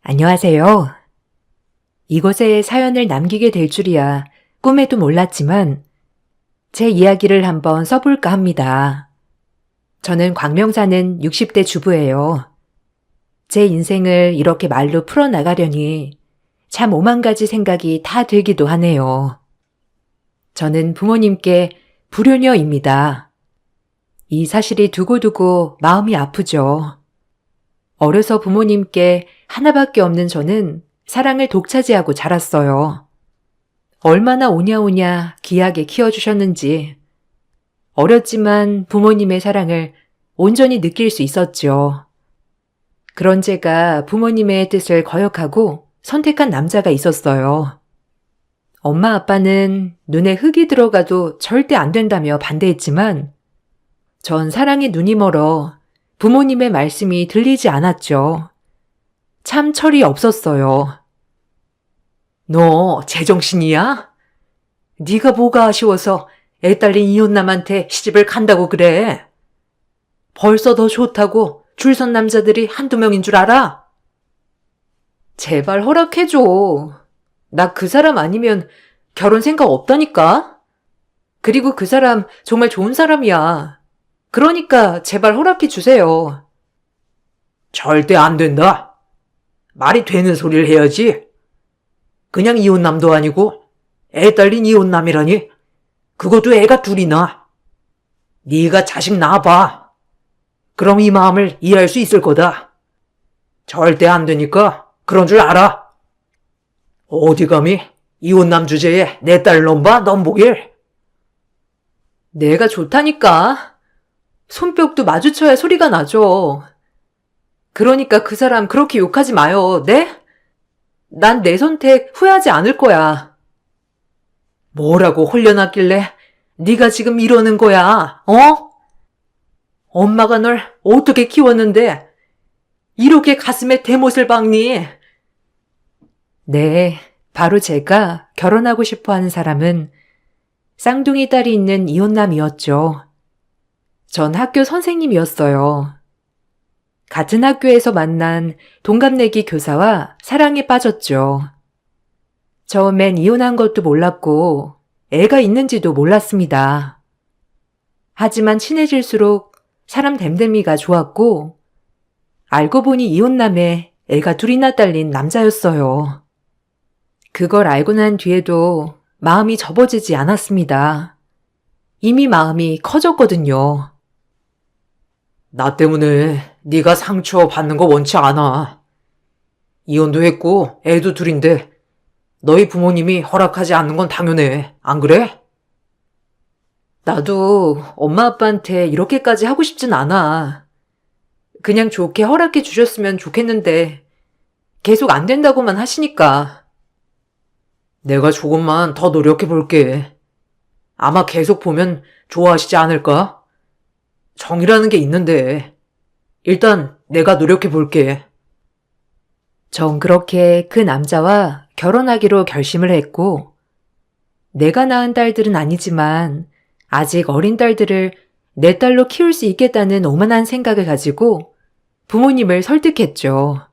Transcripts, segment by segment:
안녕하세요. 이곳에 사연을 남기게 될 줄이야 꿈에도 몰랐지만 제 이야기를 한번 써볼까 합니다. 저는 광명 사는 60대 주부예요. 제 인생을 이렇게 말로 풀어나가려니 참 오만 가지 생각이 다 들기도 하네요. 저는 부모님께 불효녀입니다. 이 사실이 두고두고 마음이 아프죠. 어려서 부모님께 하나밖에 없는 저는 사랑을 독차지하고 자랐어요. 얼마나 오냐오냐 귀하게 키워주셨는지 어렸지만 부모님의 사랑을 온전히 느낄 수 있었죠. 그런 제가 부모님의 뜻을 거역하고 선택한 남자가 있었어요. 엄마 아빠는 눈에 흙이 들어가도 절대 안 된다며 반대했지만 전 사랑에 눈이 멀어 부모님의 말씀이 들리지 않았죠. 참 철이 없었어요. 너 제정신이야? 네가 뭐가 아쉬워서 애 딸린 이혼남한테 시집을 간다고 그래? 벌써 더 좋다고 줄 선 남자들이 한두 명인 줄 알아? 제발 허락해줘. 나 그 사람 아니면 결혼 생각 없다니까? 그리고 그 사람 정말 좋은 사람이야. 그러니까 제발 허락해 주세요. 절대 안 된다. 말이 되는 소리를 해야지. 그냥 이혼남도 아니고 애 딸린 이혼남이라니. 그것도 애가 둘이나. 네가 자식 낳아봐. 그럼 이 마음을 이해할 수 있을 거다. 절대 안 되니까 그런 줄 알아. 어디 감히 이혼남 주제에 내 딸 넘봐 넘보길. 내가 좋다니까. 손뼉도 마주쳐야 소리가 나죠. 그러니까 그 사람 그렇게 욕하지 마요. 네? 난 내 선택 후회하지 않을 거야. 뭐라고 홀려놨길래 네가 지금 이러는 거야, 어? 엄마가 널 어떻게 키웠는데 이렇게 가슴에 대못을 박니? 네, 바로 제가 결혼하고 싶어 하는 사람은 쌍둥이 딸이 있는 이혼남이었죠. 전 학교 선생님이었어요. 같은 학교에서 만난 동갑내기 교사와 사랑에 빠졌죠. 처음엔 이혼한 것도 몰랐고 애가 있는지도 몰랐습니다. 하지만 친해질수록 사람 됨됨이가 좋았고 알고 보니 이혼남에 애가 둘이나 딸린 남자였어요. 그걸 알고 난 뒤에도 마음이 접어지지 않았습니다. 이미 마음이 커졌거든요. 나 때문에 네가 상처 받는 거 원치 않아. 이혼도 했고 애도 둘인데 너희 부모님이 허락하지 않는 건 당연해. 안 그래? 나도 엄마 아빠한테 이렇게까지 하고 싶진 않아. 그냥 좋게 허락해 주셨으면 좋겠는데 계속 안 된다고만 하시니까. 내가 조금만 더 노력해 볼게. 아마 계속 보면 좋아하시지 않을까? 정이라는 게 있는데 일단 내가 노력해 볼게. 전 그렇게 그 남자와 결혼하기로 결심을 했고 내가 낳은 딸들은 아니지만 아직 어린 딸들을 내 딸로 키울 수 있겠다는 오만한 생각을 가지고 부모님을 설득했죠.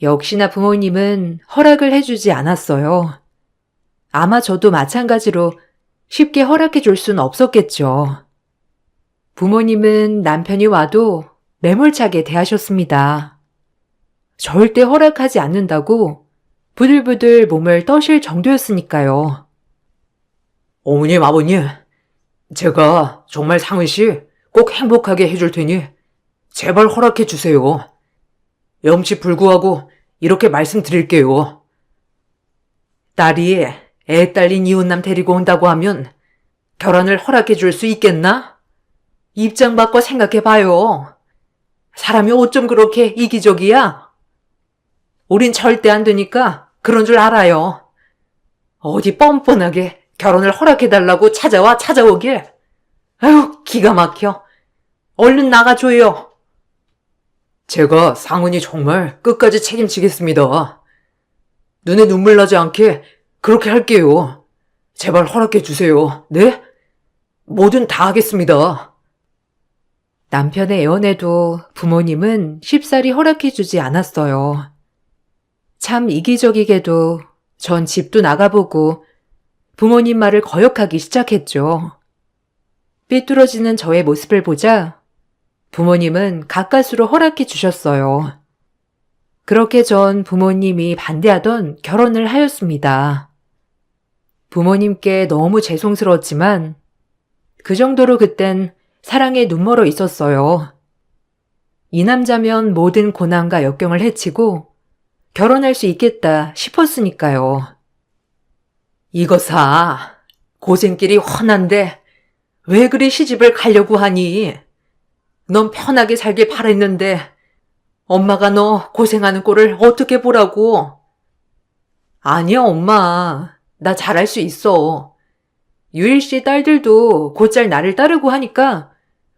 역시나 부모님은 허락을 해주지 않았어요. 아마 저도 마찬가지로 쉽게 허락해 줄 수는 없었겠죠. 부모님은 남편이 와도 매몰차게 대하셨습니다. 절대 허락하지 않는다고 부들부들 몸을 떠실 정도였으니까요. 어머님, 아버님, 제가 정말 상은 씨 꼭 행복하게 해줄 테니 제발 허락해 주세요. 염치불구하고 이렇게 말씀드릴게요. 딸이 애 딸린 이혼남 데리고 온다고 하면 결혼을 허락해 줄 수 있겠나? 입장 바꿔 생각해봐요. 사람이 어쩜 그렇게 이기적이야? 우린 절대 안 되니까 그런 줄 알아요. 어디 뻔뻔하게 결혼을 허락해달라고 찾아오길. 아유, 기가 막혀. 얼른 나가줘요. 제가 상은이 정말 끝까지 책임지겠습니다. 눈에 눈물 나지 않게 그렇게 할게요. 제발 허락해 주세요. 네? 뭐든 다 하겠습니다. 남편의 애원에도 부모님은 쉽사리 허락해주지 않았어요. 참 이기적이게도 전 집도 나가보고 부모님 말을 거역하기 시작했죠. 삐뚤어지는 저의 모습을 보자 부모님은 가까스로 허락해 주셨어요. 그렇게 전 부모님이 반대하던 결혼을 하였습니다. 부모님께 너무 죄송스러웠지만 그 정도로 그땐 사랑에 눈멀어 있었어요. 이 남자면 모든 고난과 역경을 헤치고 결혼할 수 있겠다 싶었으니까요. 이거사, 고생길이 훤한데 왜 그리 시집을 가려고 하니? 넌 편하게 살길 바랬는데 엄마가 너 고생하는 꼴을 어떻게 보라고? 아니야, 엄마. 나 잘할 수 있어. 유일 씨 딸들도 곧잘 나를 따르고 하니까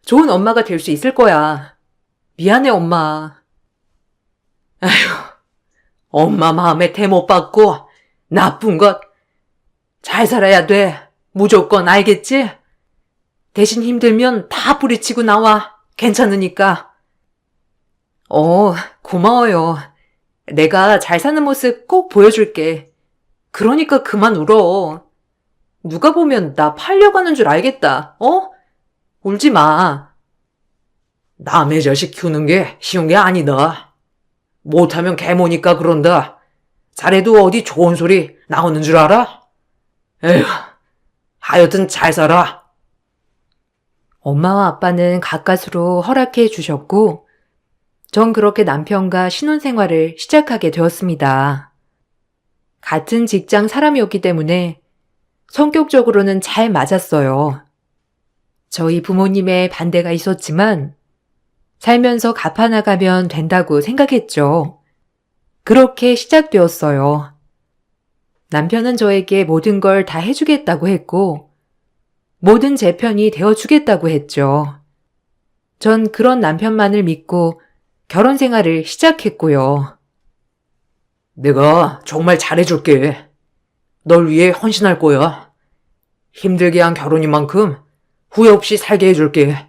좋은 엄마가 될 수 있을 거야. 미안해, 엄마. 아휴, 엄마 마음에 대 못 받고 나쁜 것. 잘 살아야 돼. 무조건 알겠지? 대신 힘들면 다 뿌리치고 나와. 괜찮으니까. 고마워요. 내가 잘 사는 모습 꼭 보여줄게. 그러니까 그만 울어. 누가 보면 나 팔려가는 줄 알겠다. 울지 마. 남의 자식 키우는 게 쉬운 게 아니다. 못하면 개모니까 그런다. 잘해도 어디 좋은 소리 나오는 줄 알아? 에휴, 하여튼 잘 살아. 엄마와 아빠는 가까스로 허락해 주셨고 전 그렇게 남편과 신혼생활을 시작하게 되었습니다. 같은 직장 사람이었기 때문에 성격적으로는 잘 맞았어요. 저희 부모님의 반대가 있었지만 살면서 갚아나가면 된다고 생각했죠. 그렇게 시작되었어요. 남편은 저에게 모든 걸 다 해주겠다고 했고 모든 제 편이 되어주겠다고 했죠. 전 그런 남편만을 믿고 결혼 생활을 시작했고요. 내가 정말 잘해줄게. 널 위해 헌신할 거야. 힘들게 한 결혼인 만큼 후회 없이 살게 해줄게.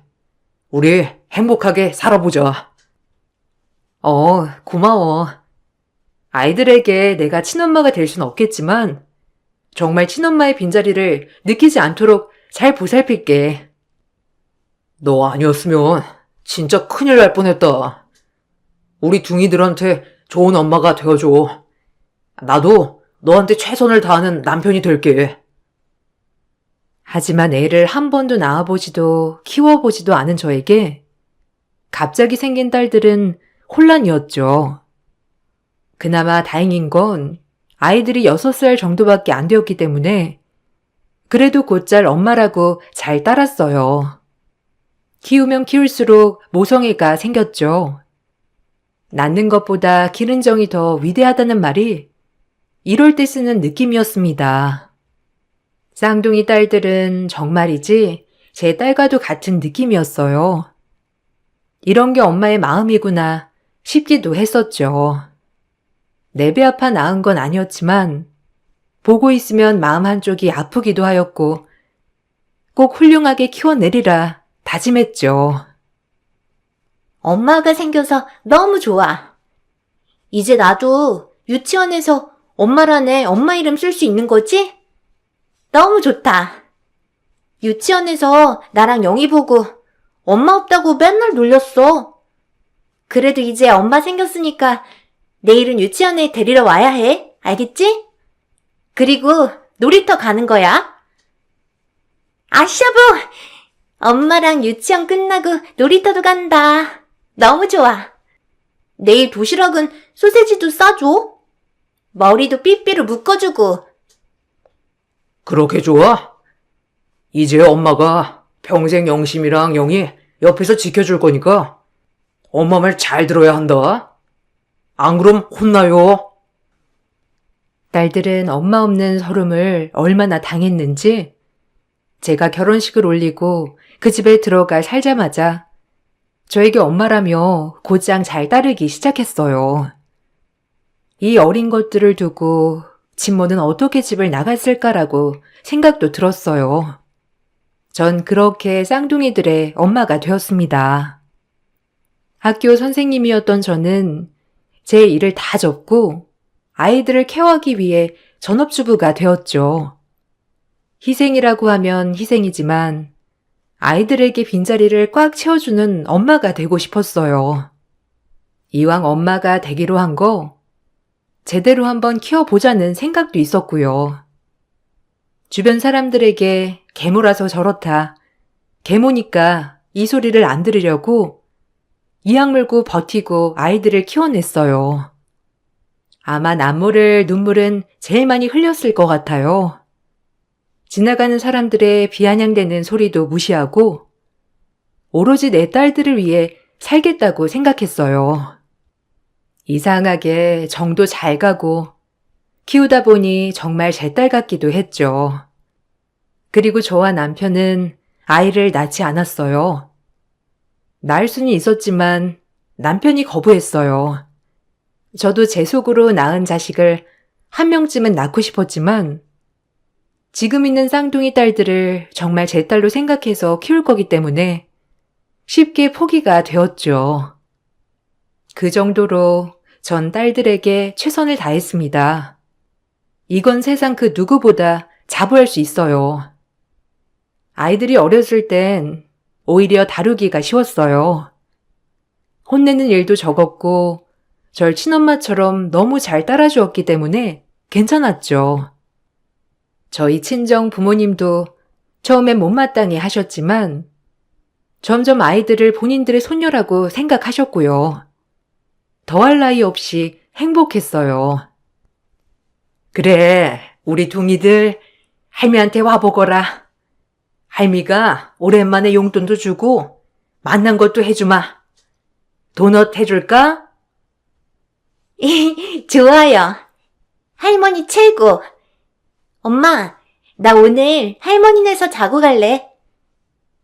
우리 행복하게 살아보자. 고마워. 아이들에게 내가 친엄마가 될 순 없겠지만 정말 친엄마의 빈자리를 느끼지 않도록 잘 보살필게. 너 아니었으면 진짜 큰일 날 뻔했다. 우리 둥이들한테 좋은 엄마가 되어줘. 나도 너한테 최선을 다하는 남편이 될게. 하지만 애를 한 번도 낳아보지도 키워보지도 않은 저에게 갑자기 생긴 딸들은 혼란이었죠. 그나마 다행인 건 아이들이 6살 정도밖에 안 되었기 때문에 그래도 곧잘 엄마라고 잘 따랐어요. 키우면 키울수록 모성애가 생겼죠. 낳는 것보다 기른 정이 더 위대하다는 말이 이럴 때 쓰는 느낌이었습니다. 쌍둥이 딸들은 정말이지 제 딸과도 같은 느낌이었어요. 이런 게 엄마의 마음이구나 싶기도 했었죠. 내 배 아파 낳은 건 아니었지만 보고 있으면 마음 한쪽이 아프기도 하였고 꼭 훌륭하게 키워내리라 다짐했죠. 엄마가 생겨서 너무 좋아. 이제 나도 유치원에서 엄마란에 엄마 이름 쓸 수 있는 거지? 너무 좋다. 유치원에서 나랑 영희 보고 엄마 없다고 맨날 놀렸어. 그래도 이제 엄마 생겼으니까 내일은 유치원에 데리러 와야 해. 알겠지? 그리고 놀이터 가는 거야. 아샤부! 엄마랑 유치원 끝나고 놀이터도 간다. 너무 좋아. 내일 도시락은 소세지도 싸줘. 머리도 삐삐로 묶어주고. 그렇게 좋아? 이제 엄마가 평생 영심이랑 영희 옆에서 지켜줄 거니까 엄마 말 잘 들어야 한다. 안 그럼 혼나요. 딸들은 엄마 없는 서름을 얼마나 당했는지 제가 결혼식을 올리고 그 집에 들어가 살자마자 저에게 엄마라며 곧장 잘 따르기 시작했어요. 이 어린 것들을 두고 친모는 어떻게 집을 나갔을까라고 생각도 들었어요. 전 그렇게 쌍둥이들의 엄마가 되었습니다. 학교 선생님이었던 저는 제 일을 다 접고 아이들을 케어하기 위해 전업주부가 되었죠. 희생이라고 하면 희생이지만 아이들에게 빈자리를 꽉 채워주는 엄마가 되고 싶었어요. 이왕 엄마가 되기로 한 거 제대로 한번 키워보자는 생각도 있었고요. 주변 사람들에게 계모라서 저렇다, 계모니까 이 소리를 안 들으려고 이악 물고 버티고 아이들을 키워냈어요. 아마 남모를 눈물은 제일 많이 흘렸을 것 같아요. 지나가는 사람들의 비아냥대는 소리도 무시하고 오로지 내 딸들을 위해 살겠다고 생각했어요. 이상하게 정도 잘 가고 키우다 보니 정말 제 딸 같기도 했죠. 그리고 저와 남편은 아이를 낳지 않았어요. 낳을 수는 있었지만 남편이 거부했어요. 저도 제 속으로 낳은 자식을 한 명쯤은 낳고 싶었지만 지금 있는 쌍둥이 딸들을 정말 제 딸로 생각해서 키울 거기 때문에 쉽게 포기가 되었죠. 그 정도로 전 딸들에게 최선을 다했습니다. 이건 세상 그 누구보다 자부할 수 있어요. 아이들이 어렸을 땐 오히려 다루기가 쉬웠어요. 혼내는 일도 적었고 절 친엄마처럼 너무 잘 따라주었기 때문에 괜찮았죠. 저희 친정 부모님도 처음엔 못마땅해 하셨지만 점점 아이들을 본인들의 손녀라고 생각하셨고요. 더할 나위 없이 행복했어요. 그래, 우리 둥이들 할미한테 와보거라. 할미가 오랜만에 용돈도 주고 만난 것도 해주마. 도넛 해줄까? 좋아요. 할머니 최고. 엄마, 나 오늘 할머니네서 자고 갈래.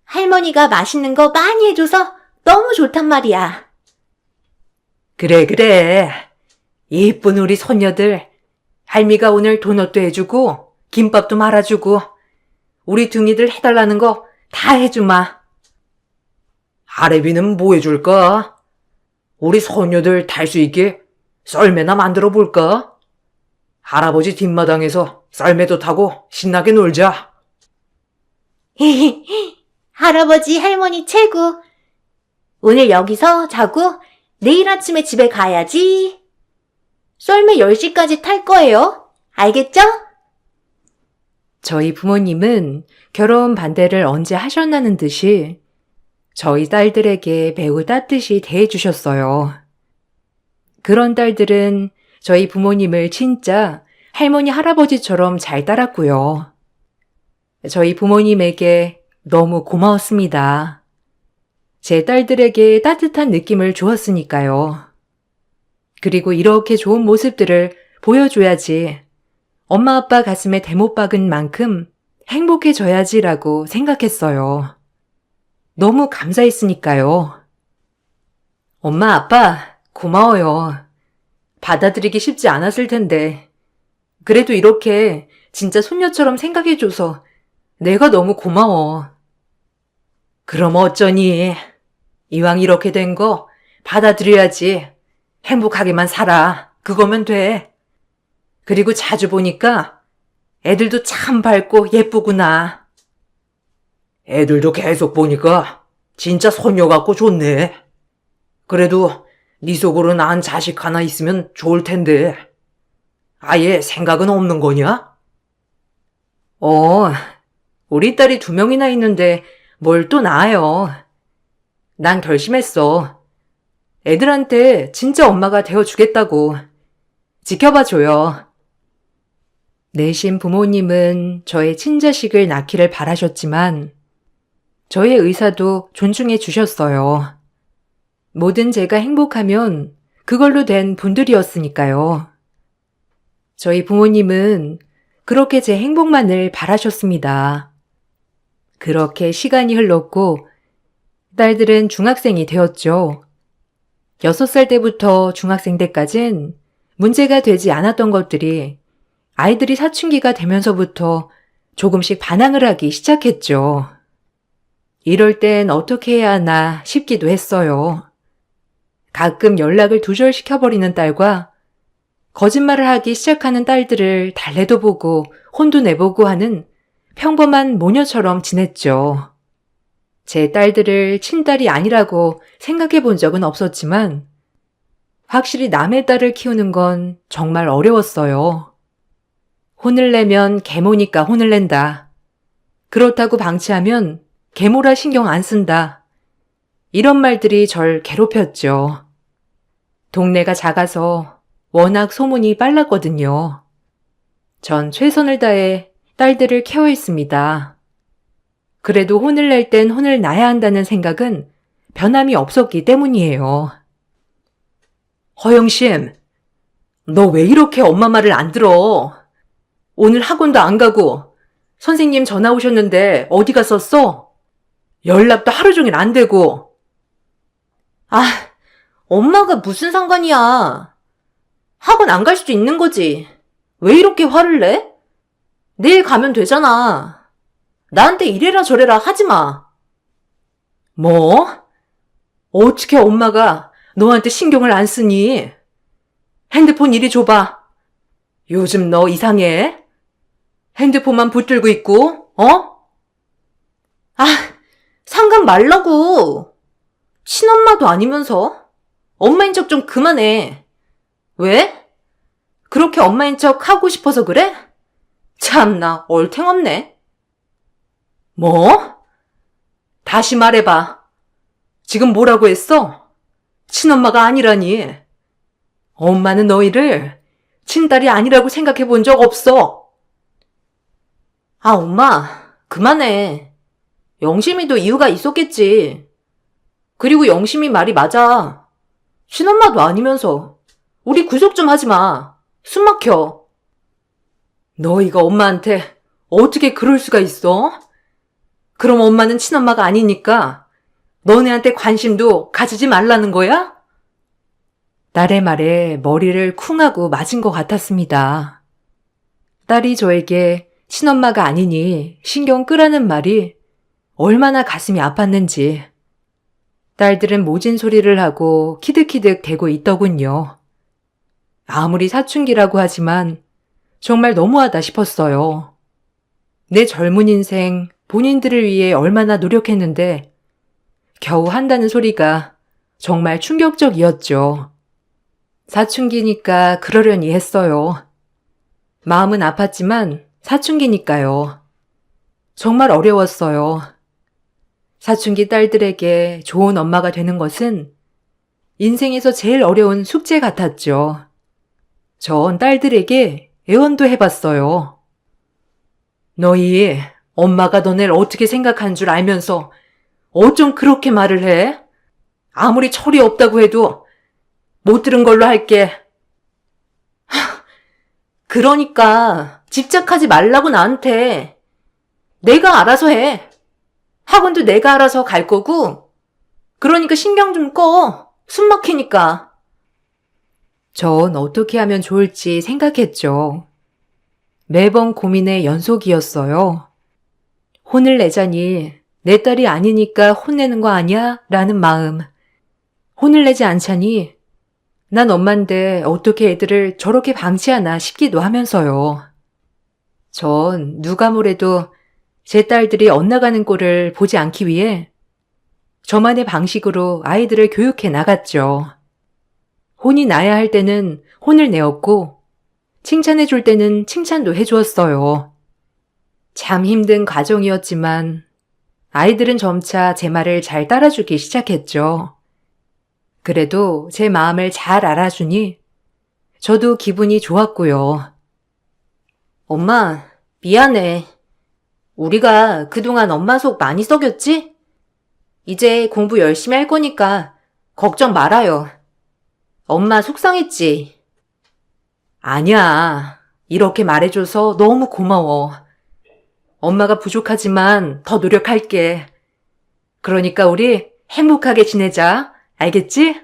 할머니가 맛있는 거 많이 해줘서 너무 좋단 말이야. 그래. 예쁜 우리 손녀들. 할미가 오늘 도넛도 해주고 김밥도 말아주고 우리 둥이들 해달라는 거 다 해주마. 아래비는 뭐 해줄까? 우리 손녀들 탈 수 있게 썰매나 만들어 볼까? 할아버지 뒷마당에서 썰매도 타고 신나게 놀자. 할아버지, 할머니 최고. 오늘 여기서 자고 내일 아침에 집에 가야지. 썰매 10시까지 탈 거예요. 알겠죠? 저희 부모님은 결혼 반대를 언제 하셨나는 듯이 저희 딸들에게 매우 따뜻히 대해주셨어요. 그런 딸들은 저희 부모님을 진짜 할머니, 할아버지처럼 잘 따랐고요. 저희 부모님에게 너무 고마웠습니다. 제 딸들에게 따뜻한 느낌을 주었으니까요. 그리고 이렇게 좋은 모습들을 보여줘야지 엄마 아빠 가슴에 대못 박은 만큼 행복해져야지라고 생각했어요. 너무 감사했으니까요. 엄마 아빠 고마워요. 받아들이기 쉽지 않았을 텐데 그래도 이렇게 진짜 손녀처럼 생각해줘서 내가 너무 고마워. 그럼 어쩌니? 이왕 이렇게 된 거 받아들여야지. 행복하게만 살아. 그거면 돼. 그리고 자주 보니까 애들도 참 밝고 예쁘구나. 애들도 계속 보니까 진짜 손녀 같고 좋네. 그래도 네 속으로 낳은 자식 하나 있으면 좋을 텐데. 아예 생각은 없는 거냐? 우리 딸이 2명이나 있는데 뭘 또 낳아요. 난 결심했어. 애들한테 진짜 엄마가 되어주겠다고. 지켜봐줘요. 내심 부모님은 저의 친자식을 낳기를 바라셨지만 저의 의사도 존중해 주셨어요. 뭐든 제가 행복하면 그걸로 된 분들이었으니까요. 저희 부모님은 그렇게 제 행복만을 바라셨습니다. 그렇게 시간이 흘렀고 딸들은 중학생이 되었죠. 6살 때부터 중학생 때까진 문제가 되지 않았던 것들이 아이들이 사춘기가 되면서부터 조금씩 반항을 하기 시작했죠. 이럴 땐 어떻게 해야 하나 싶기도 했어요. 가끔 연락을 두절시켜버리는 딸과 거짓말을 하기 시작하는 딸들을 달래도 보고 혼도 내보고 하는 평범한 모녀처럼 지냈죠. 제 딸들을 친딸이 아니라고 생각해 본 적은 없었지만 확실히 남의 딸을 키우는 건 정말 어려웠어요. 혼을 내면 계모니까 혼을 낸다. 그렇다고 방치하면 계모라 신경 안 쓴다. 이런 말들이 절 괴롭혔죠. 동네가 작아서 워낙 소문이 빨랐거든요. 전 최선을 다해 딸들을 케어했습니다. 그래도 혼을 낼 땐 혼을 놔야 한다는 생각은 변함이 없었기 때문이에요. 허영심, 너 왜 이렇게 엄마 말을 안 들어? 오늘 학원도 안 가고 선생님 전화 오셨는데 어디 갔었어? 연락도 하루 종일 안 되고. 아, 엄마가 무슨 상관이야. 학원 안 갈 수도 있는 거지. 왜 이렇게 화를 내? 내일 가면 되잖아. 나한테 이래라 저래라 하지 마. 뭐? 어떻게 엄마가 너한테 신경을 안 쓰니? 핸드폰 이리 줘봐. 요즘 너 이상해? 핸드폰만 붙들고 있고, 어? 아, 상관 말라고. 친엄마도 아니면서. 엄마인 척 좀 그만해. 왜? 그렇게 엄마인 척 하고 싶어서 그래? 참나, 얼탱없네. 뭐? 다시 말해봐. 지금 뭐라고 했어? 친엄마가 아니라니. 엄마는 너희를 친딸이 아니라고 생각해 본 적 없어. 아, 엄마, 그만해. 영심이도 이유가 있었겠지. 그리고 영심이 말이 맞아. 친엄마도 아니면서. 우리 구속 좀 하지 마. 숨 막혀. 너희가 엄마한테 어떻게 그럴 수가 있어? 그럼 엄마는 친엄마가 아니니까 너네한테 관심도 가지지 말라는 거야? 딸의 말에 머리를 쿵 하고 맞은 것 같았습니다. 딸이 저에게 친엄마가 아니니 신경 끄라는 말이 얼마나 가슴이 아팠는지. 딸들은 모진 소리를 하고 키득키득 대고 있더군요. 아무리 사춘기라고 하지만 정말 너무하다 싶었어요. 내 젊은 인생 본인들을 위해 얼마나 노력했는데 겨우 한다는 소리가 정말 충격적이었죠. 사춘기니까 그러려니 했어요. 마음은 아팠지만 사춘기니까요. 정말 어려웠어요. 사춘기 딸들에게 좋은 엄마가 되는 것은 인생에서 제일 어려운 숙제 같았죠. 전 딸들에게 애원도 해봤어요. 너희 엄마가 너네를 어떻게 생각하는 줄 알면서 어쩜 그렇게 말을 해? 아무리 철이 없다고 해도 못 들은 걸로 할게. 그러니까 집착하지 말라고 나한테. 내가 알아서 해. 학원도 내가 알아서 갈 거고. 그러니까 신경 좀 꺼. 숨 막히니까. 전 어떻게 하면 좋을지 생각했죠. 매번 고민의 연속이었어요. 혼을 내자니 내 딸이 아니니까 혼내는 거 아니야? 라는 마음. 혼을 내지 않자니 난 엄만데 어떻게 애들을 저렇게 방치하나 싶기도 하면서요. 전 누가 뭐래도 제 딸들이 엇나가는 꼴을 보지 않기 위해 저만의 방식으로 아이들을 교육해 나갔죠. 혼이 나야 할 때는 혼을 내었고 칭찬해 줄 때는 칭찬도 해주었어요. 참 힘든 과정이었지만 아이들은 점차 제 말을 잘 따라주기 시작했죠. 그래도 제 마음을 잘 알아주니 저도 기분이 좋았고요. 엄마, 미안해. 우리가 그동안 엄마 속 많이 썩였지? 이제 공부 열심히 할 거니까 걱정 말아요. 엄마 속상했지? 아니야. 이렇게 말해줘서 너무 고마워. 엄마가 부족하지만 더 노력할게. 그러니까 우리 행복하게 지내자. 알겠지?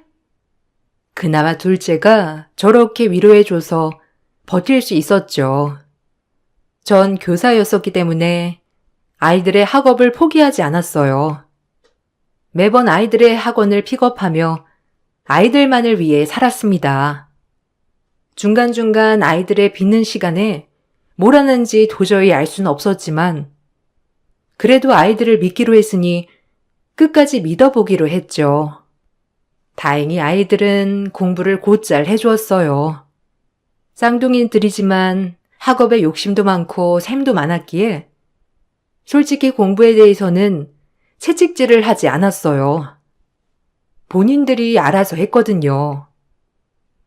그나마 둘째가 저렇게 위로해줘서 버틸 수 있었죠. 전 교사였었기 때문에 아이들의 학업을 포기하지 않았어요. 매번 아이들의 학원을 픽업하며 아이들만을 위해 살았습니다. 중간중간 아이들의 비는 시간에 뭘 하는지 도저히 알 수는 없었지만 그래도 아이들을 믿기로 했으니 끝까지 믿어보기로 했죠. 다행히 아이들은 공부를 곧잘 해주었어요. 쌍둥이들이지만 학업에 욕심도 많고 샘도 많았기에 솔직히 공부에 대해서는 채찍질을 하지 않았어요. 본인들이 알아서 했거든요.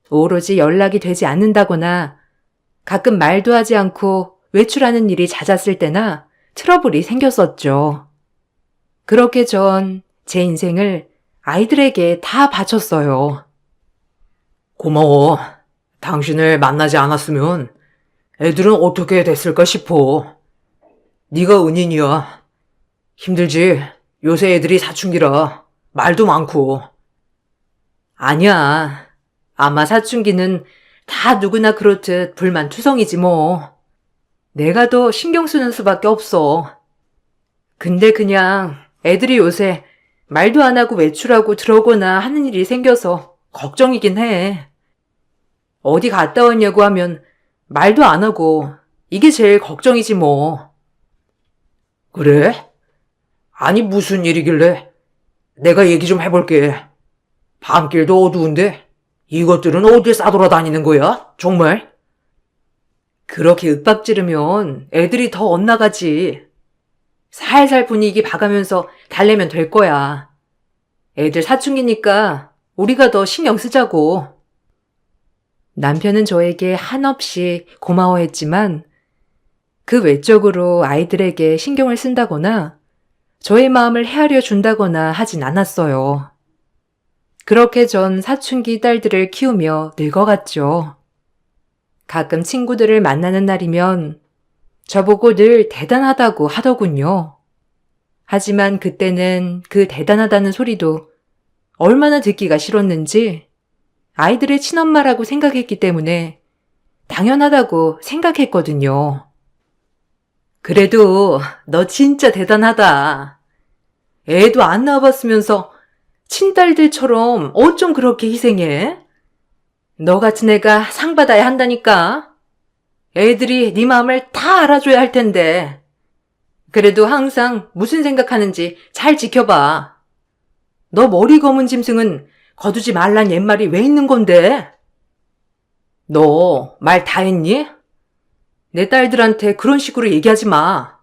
오로지 연락이 되지 않는다거나 가끔 말도 하지 않고 외출하는 일이 잦았을 때나 트러블이 생겼었죠. 그렇게 전 제 인생을 아이들에게 다 바쳤어요. 고마워. 당신을 만나지 않았으면 애들은 어떻게 됐을까 싶어. 네가 은인이야. 힘들지? 요새 애들이 사춘기라 말도 많고. 아니야. 아마 사춘기는 다 누구나 그렇듯 불만투성이지 뭐. 내가 더 신경 쓰는 수밖에 없어. 근데 그냥 애들이 요새 말도 안 하고 외출하고 들어오거나 하는 일이 생겨서 걱정이긴 해. 어디 갔다 왔냐고 하면 말도 안 하고 이게 제일 걱정이지 뭐. 그래? 아니 무슨 일이길래? 내가 얘기 좀 해볼게. 밤길도 어두운데 이것들은 어딜 싸돌아다니는 거야? 정말? 그렇게 윽박지르면 애들이 더 엇나가지. 살살 분위기 봐가면서 달래면 될 거야. 애들 사춘기니까 우리가 더 신경 쓰자고. 남편은 저에게 한없이 고마워했지만 그 외적으로 아이들에게 신경을 쓴다거나 저의 마음을 헤아려 준다거나 하진 않았어요. 그렇게 전 사춘기 딸들을 키우며 늙어갔죠. 가끔 친구들을 만나는 날이면 저보고 늘 대단하다고 하더군요. 하지만 그때는 그 대단하다는 소리도 얼마나 듣기가 싫었는지 아이들의 친엄마라고 생각했기 때문에 당연하다고 생각했거든요. 그래도 너 진짜 대단하다. 애도 안 낳아봤으면서 친딸들처럼 어쩜 그렇게 희생해? 너 같은 애가 상 받아야 한다니까. 애들이 네 마음을 다 알아줘야 할 텐데. 그래도 항상 무슨 생각하는지 잘 지켜봐. 너 머리 검은 짐승은 거두지 말란 옛말이 왜 있는 건데? 너 말 다 했니? 내 딸들한테 그런 식으로 얘기하지 마.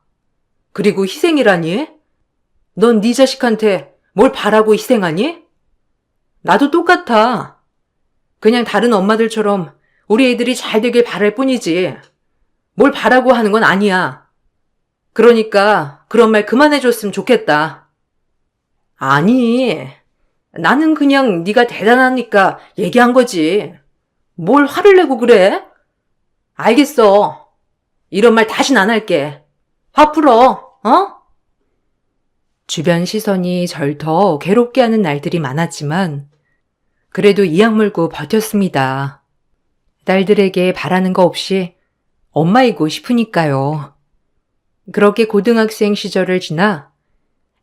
그리고 희생이라니? 넌 네 자식한테 뭘 바라고 희생하니? 나도 똑같아. 그냥 다른 엄마들처럼 우리 애들이 잘 되길 바랄 뿐이지. 뭘 바라고 하는 건 아니야. 그러니까 그런 말 그만해줬으면 좋겠다. 아니, 나는 그냥 네가 대단하니까 얘기한 거지. 뭘 화를 내고 그래? 알겠어. 이런 말 다신 안 할게. 화 풀어, 어? 주변 시선이 절 더 괴롭게 하는 날들이 많았지만 그래도 이악 물고 버텼습니다. 딸들에게 바라는 거 없이 엄마이고 싶으니까요. 그렇게 고등학생 시절을 지나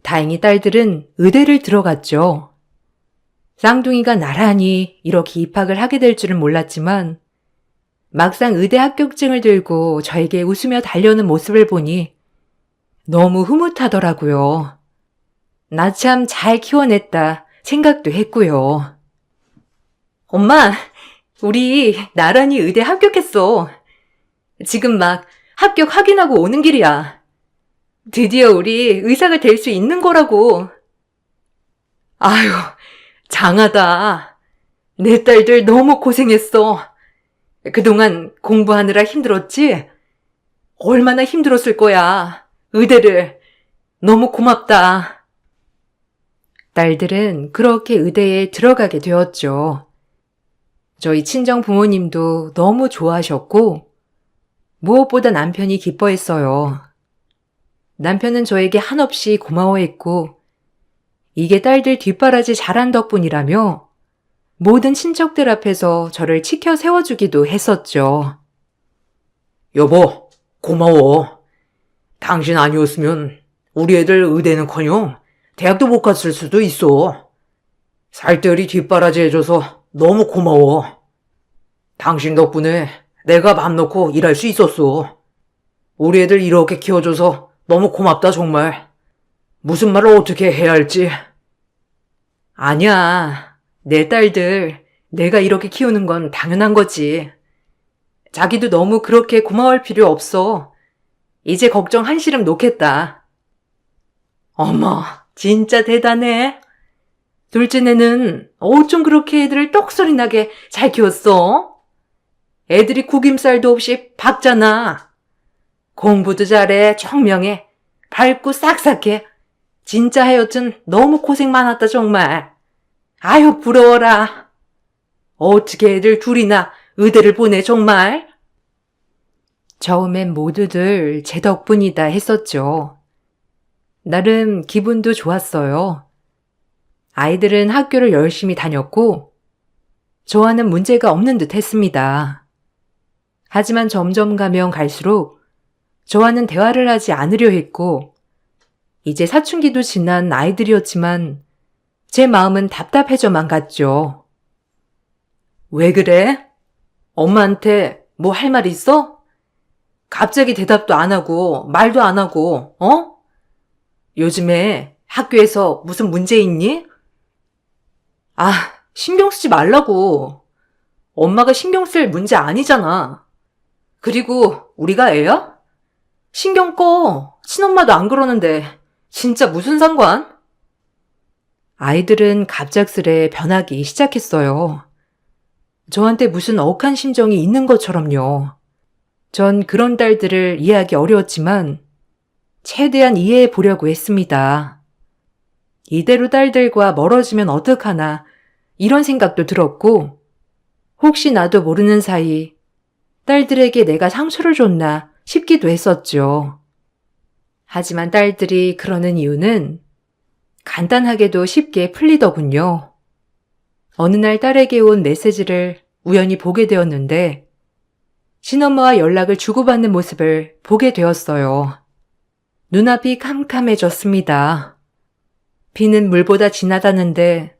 다행히 딸들은 의대를 들어갔죠. 쌍둥이가 나란히 이렇게 입학을 하게 될 줄은 몰랐지만 막상 의대 합격증을 들고 저에게 웃으며 달려오는 모습을 보니 너무 흐뭇하더라고요. 나 참 잘 키워냈다 생각도 했고요. 엄마, 우리 나란히 의대 합격했어. 지금 막 합격 확인하고 오는 길이야. 드디어 우리 의사가 될 수 있는 거라고. 아유, 장하다. 내 딸들 너무 고생했어. 그동안 공부하느라 힘들었지? 얼마나 힘들었을 거야. 의대를. 너무 고맙다. 딸들은 그렇게 의대에 들어가게 되었죠. 저희 친정 부모님도 너무 좋아하셨고 무엇보다 남편이 기뻐했어요. 남편은 저에게 한없이 고마워했고 이게 딸들 뒷바라지 잘한 덕분이라며 모든 친척들 앞에서 저를 치켜 세워주기도 했었죠. 여보, 고마워. 당신 아니었으면 우리 애들 의대는커녕 대학도 못 갔을 수도 있어. 살뜰히 뒷바라지 해줘서 너무 고마워. 당신 덕분에 내가 맘 놓고 일할 수 있었어. 우리 애들 이렇게 키워줘서 너무 고맙다, 정말. 무슨 말을 어떻게 해야 할지. 아니야. 내 딸들, 내가 이렇게 키우는 건 당연한 거지. 자기도 너무 그렇게 고마워할 필요 없어. 이제 걱정 한시름 놓겠다. 어머, 진짜 대단해. 둘째네는 어쩜 그렇게 애들을 똑소리나게 잘 키웠어? 애들이 구김살도 없이 박잖아. 공부도 잘해, 청명해, 밝고 싹싹해. 진짜 하여튼 너무 고생 많았다, 정말. 아유, 부러워라. 어떻게 애들 둘이나 의대를 보내, 정말. 처음엔 모두들 제 덕분이다 했었죠. 나름 기분도 좋았어요. 아이들은 학교를 열심히 다녔고 저와는 문제가 없는 듯 했습니다. 하지만 점점 가면 갈수록 저와는 대화를 하지 않으려 했고 이제 사춘기도 지난 아이들이었지만 제 마음은 답답해져만 갔죠. 왜 그래? 엄마한테 뭐 할 말 있어? 갑자기 대답도 안 하고 말도 안 하고, 어? 요즘에 학교에서 무슨 문제 있니? 아, 신경 쓰지 말라고. 엄마가 신경 쓸 문제 아니잖아. 그리고 우리가 애야? 신경 꺼. 친엄마도 안 그러는데 진짜 무슨 상관? 아이들은 갑작스레 변하기 시작했어요. 저한테 무슨 억한 심정이 있는 것처럼요. 전 그런 딸들을 이해하기 어려웠지만 최대한 이해해 보려고 했습니다. 이대로 딸들과 멀어지면 어떡하나 이런 생각도 들었고 혹시 나도 모르는 사이 딸들에게 내가 상처를 줬나 싶기도 했었죠. 하지만 딸들이 그러는 이유는 간단하게도 쉽게 풀리더군요. 어느 날 딸에게 온 메시지를 우연히 보게 되었는데 친엄마와 연락을 주고받는 모습을 보게 되었어요. 눈앞이 캄캄해졌습니다. 비는 물보다 진하다는데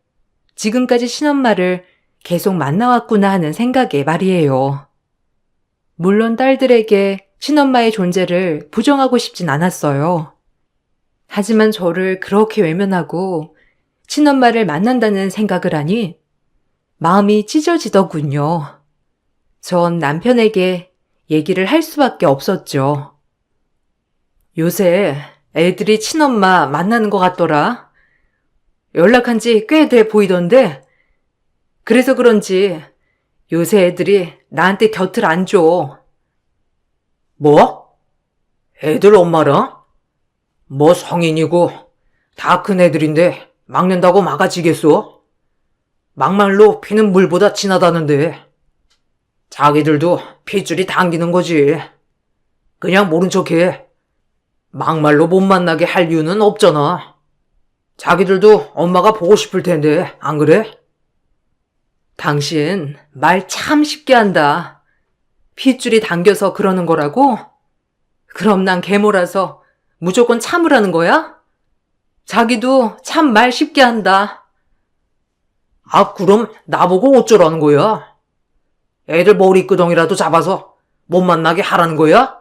지금까지 친엄마를 계속 만나왔구나 하는 생각에 말이에요. 물론 딸들에게 친엄마의 존재를 부정하고 싶진 않았어요. 하지만 저를 그렇게 외면하고 친엄마를 만난다는 생각을 하니 마음이 찢어지더군요. 전 남편에게 얘기를 할 수밖에 없었죠. 요새 애들이 친엄마 만나는 것 같더라. 연락한 지 꽤 돼 보이던데 그래서 그런지 요새 애들이 나한테 곁을 안 줘. 뭐? 애들 엄마랑? 뭐 성인이고 다 큰 애들인데 막는다고 막아지겠어? 막말로 피는 물보다 진하다는데 자기들도 핏줄이 당기는 거지. 그냥 모른 척해. 막말로 못 만나게 할 이유는 없잖아. 자기들도 엄마가 보고 싶을 텐데 안 그래? 당신 말 참 쉽게 한다. 핏줄이 당겨서 그러는 거라고? 그럼 난 계모라서 무조건 참으라는 거야? 자기도 참 말 쉽게 한다. 아, 그럼 나보고 어쩌라는 거야? 애들 머리끄덩이라도 잡아서 못 만나게 하라는 거야?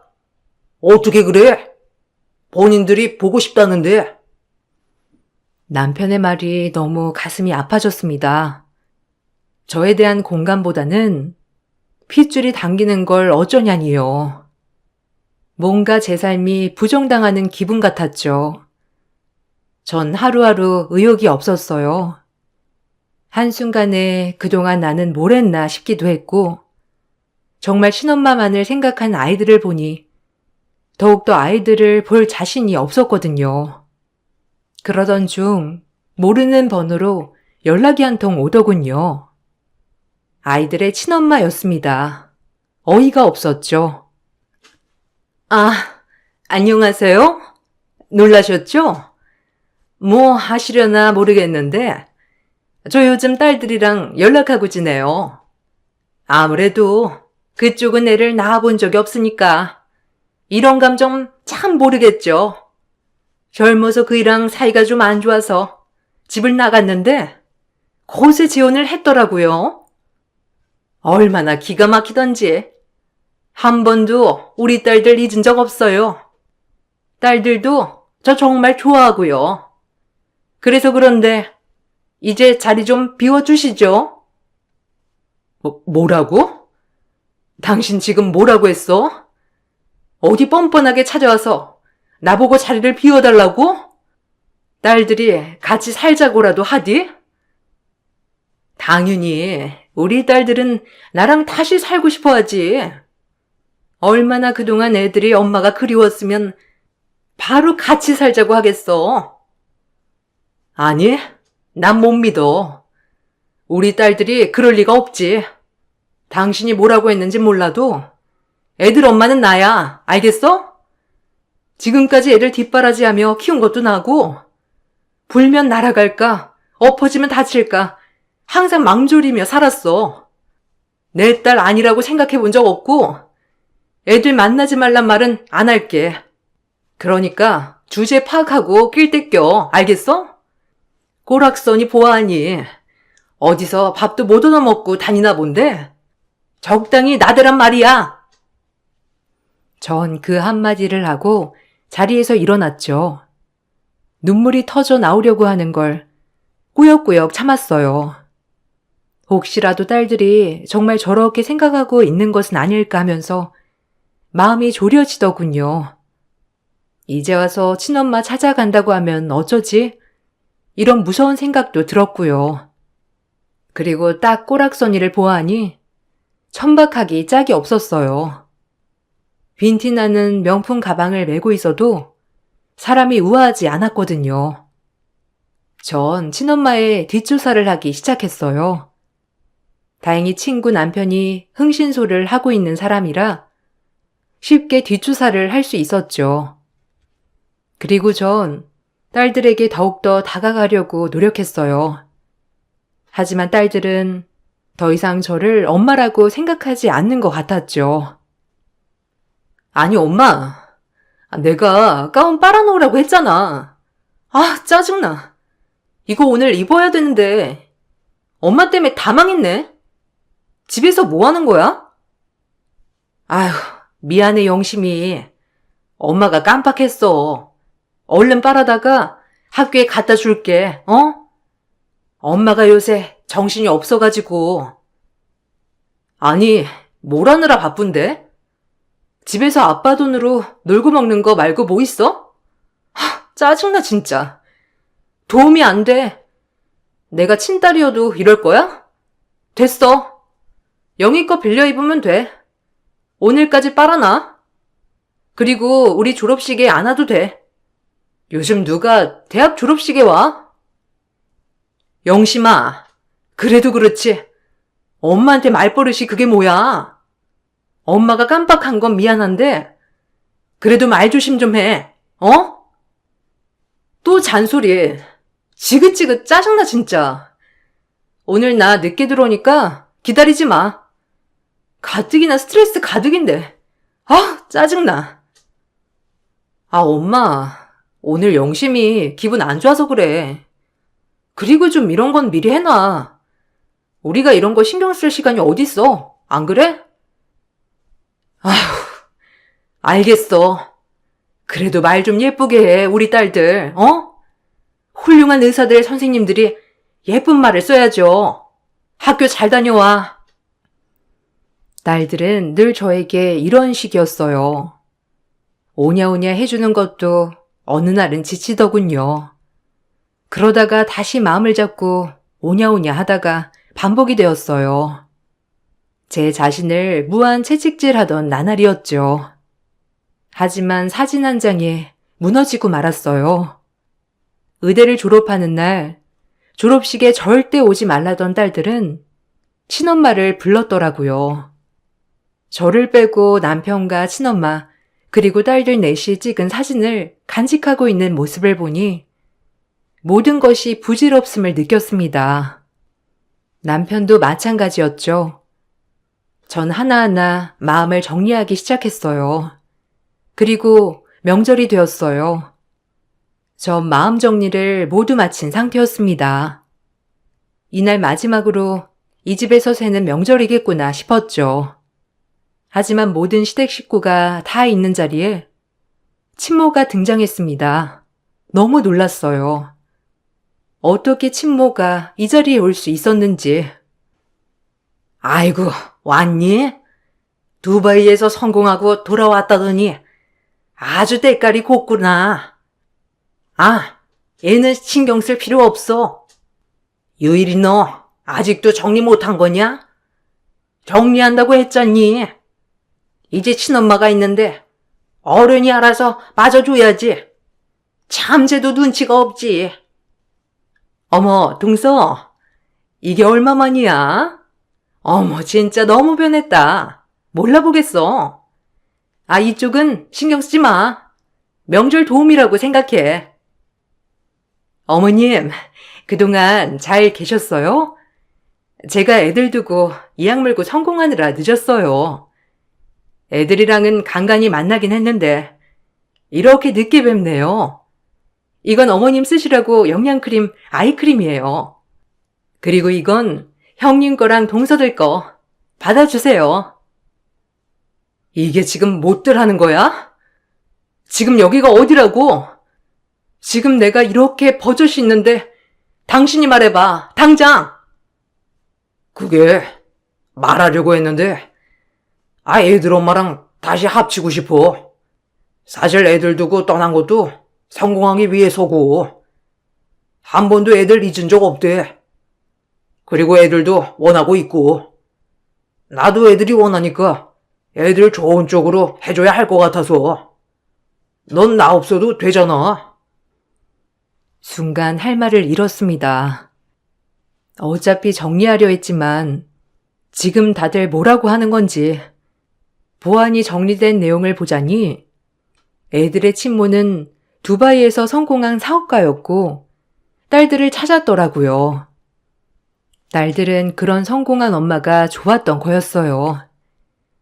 어떻게 그래? 본인들이 보고 싶다는데. 남편의 말이 너무 가슴이 아파졌습니다. 저에 대한 공감보다는 핏줄이 당기는 걸 어쩌냐니요. 뭔가 제 삶이 부정당하는 기분 같았죠. 전 하루하루 의욕이 없었어요. 한순간에 그동안 나는 뭘 했나 싶기도 했고 정말 친엄마만을 생각한 아이들을 보니 더욱더 아이들을 볼 자신이 없었거든요. 그러던 중 모르는 번호로 연락이 한 통 오더군요. 아이들의 친엄마였습니다. 어이가 없었죠. 아, 안녕하세요? 놀라셨죠? 뭐 하시려나 모르겠는데 저 요즘 딸들이랑 연락하고 지내요. 아무래도 그쪽은 애를 낳아본 적이 없으니까 이런 감정 참 모르겠죠. 젊어서 그이랑 사이가 좀 안 좋아서 집을 나갔는데 곳에 재혼을 했더라고요. 얼마나 기가 막히던지. 한 번도 우리 딸들 잊은 적 없어요. 딸들도 저 정말 좋아하고요. 그래서 그런데 이제 자리 좀 비워주시죠. 뭐라고? 당신 지금 뭐라고 했어? 어디 뻔뻔하게 찾아와서 나보고 자리를 비워달라고? 딸들이 같이 살자고라도 하디? 당연히 우리 딸들은 나랑 다시 살고 싶어 하지. 얼마나 그동안 애들이 엄마가 그리웠으면 바로 같이 살자고 하겠어. 아니, 난 못 믿어. 우리 딸들이 그럴 리가 없지. 당신이 뭐라고 했는지 몰라도 애들 엄마는 나야. 알겠어? 지금까지 애들 뒷바라지하며 키운 것도 나고 불면 날아갈까 엎어지면 다칠까 항상 망조리며 살았어. 내 딸 아니라고 생각해 본 적 없고 애들 만나지 말란 말은 안 할게. 그러니까 주제 파악하고 낄 때 껴. 알겠어? 꼬락서니 보아하니 어디서 밥도 못 얻어먹고 다니나 본데 적당히 나대란 말이야. 전 그 한마디를 하고 자리에서 일어났죠. 눈물이 터져 나오려고 하는 걸 꾸역꾸역 참았어요. 혹시라도 딸들이 정말 저렇게 생각하고 있는 것은 아닐까 하면서 마음이 졸여지더군요. 이제 와서 친엄마 찾아간다고 하면 어쩌지? 이런 무서운 생각도 들었고요. 그리고 딱 꼬락서니를 보아하니 천박하기 짝이 없었어요. 빈티나는 명품 가방을 메고 있어도 사람이 우아하지 않았거든요. 전 친엄마의 뒷조사를 하기 시작했어요. 다행히 친구 남편이 흥신소를 하고 있는 사람이라 쉽게 뒷조사를 할 수 있었죠. 그리고 전 딸들에게 더욱더 다가가려고 노력했어요. 하지만 딸들은 더 이상 저를 엄마라고 생각하지 않는 것 같았죠. 아니, 엄마. 내가 가운 빨아놓으라고 했잖아. 아, 짜증나. 이거 오늘 입어야 되는데 엄마 때문에 다 망했네. 집에서 뭐 하는 거야? 아휴, 미안해, 영심이. 엄마가 깜빡했어. 얼른 빨아다가 학교에 갖다 줄게, 어? 엄마가 요새 정신이 없어가지고. 아니, 뭘 하느라 바쁜데? 집에서 아빠 돈으로 놀고 먹는 거 말고 뭐 있어? 짜증나, 진짜. 도움이 안 돼. 내가 친딸이어도 이럴 거야? 됐어. 영희 거 빌려 입으면 돼. 오늘까지 빨아놔. 그리고 우리 졸업식에 안 와도 돼. 요즘 누가 대학 졸업식에 와? 영심아, 그래도 그렇지. 엄마한테 말버릇이 그게 뭐야? 엄마가 깜빡한 건 미안한데 그래도 말 조심 좀 해. 어? 또 잔소리. 지긋지긋 짜증나 진짜. 오늘 나 늦게 들어오니까 기다리지 마. 가뜩이나 스트레스 가득인데. 아, 짜증나. 아, 엄마. 오늘 영심이 기분 안 좋아서 그래. 그리고 좀 이런 건 미리 해놔. 우리가 이런 거 신경 쓸 시간이 어딨어. 안 그래? 아휴, 알겠어. 그래도 말 좀 예쁘게 해, 우리 딸들, 어? 훌륭한 의사들 선생님들이 예쁜 말을 써야죠. 학교 잘 다녀와. 딸들은 늘 저에게 이런 식이었어요. 오냐오냐 해주는 것도 어느 날은 지치더군요. 그러다가 다시 마음을 잡고 오냐오냐 하다가 반복이 되었어요. 제 자신을 무한 채찍질하던 나날이었죠. 하지만 사진 한 장에 무너지고 말았어요. 의대를 졸업하는 날 졸업식에 절대 오지 말라던 딸들은 친엄마를 불렀더라고요. 저를 빼고 남편과 친엄마 그리고 딸들 넷이 찍은 사진을 간직하고 있는 모습을 보니 모든 것이 부질없음을 느꼈습니다. 남편도 마찬가지였죠. 전 하나하나 마음을 정리하기 시작했어요. 그리고 명절이 되었어요. 전 마음 정리를 모두 마친 상태였습니다. 이날 마지막으로 이 집에서 새는 명절이겠구나 싶었죠. 하지만 모든 시댁 식구가 다 있는 자리에 친모가 등장했습니다. 너무 놀랐어요. 어떻게 친모가 이 자리에 올 수 있었는지. 아이고, 왔니? 두바이에서 성공하고 돌아왔다더니 아주 때깔이 곱구나. 아, 얘는 신경 쓸 필요 없어. 유일이 너 아직도 정리 못한 거냐? 정리한다고 했잖니. 이제 친엄마가 있는데 어른이 알아서 맞아줘야지. 참새도 눈치가 없지. 어머, 동서. 이게 얼마만이야? 어머, 진짜 너무 변했다. 몰라보겠어. 아, 이쪽은 신경 쓰지 마. 명절 도움이라고 생각해. 어머님, 그동안 잘 계셨어요? 제가 애들 두고 이악 물고 성공하느라 늦었어요. 애들이랑은 간간히 만나긴 했는데 이렇게 늦게 뵙네요. 이건 어머님 쓰시라고 영양크림 아이크림이에요. 그리고 이건 형님 거랑 동서들 거 받아주세요. 이게 지금 못들 하는 거야? 지금 여기가 어디라고? 지금 내가 이렇게 버젓이 있는데 당신이 말해봐, 당장! 그게 말하려고 했는데 애들 엄마랑 다시 합치고 싶어. 사실 애들 두고 떠난 것도 성공하기 위해서고 한 번도 애들 잊은 적 없대. 그리고 애들도 원하고 있고 나도 애들이 원하니까 애들 좋은 쪽으로 해줘야 할 것 같아서. 넌 나 없어도 되잖아. 순간 할 말을 잃었습니다. 어차피 정리하려 했지만 지금 다들 뭐라고 하는 건지 보안이 정리된 내용을 보자니 애들의 친모는 두바이에서 성공한 사업가였고 딸들을 찾았더라고요. 딸들은 그런 성공한 엄마가 좋았던 거였어요.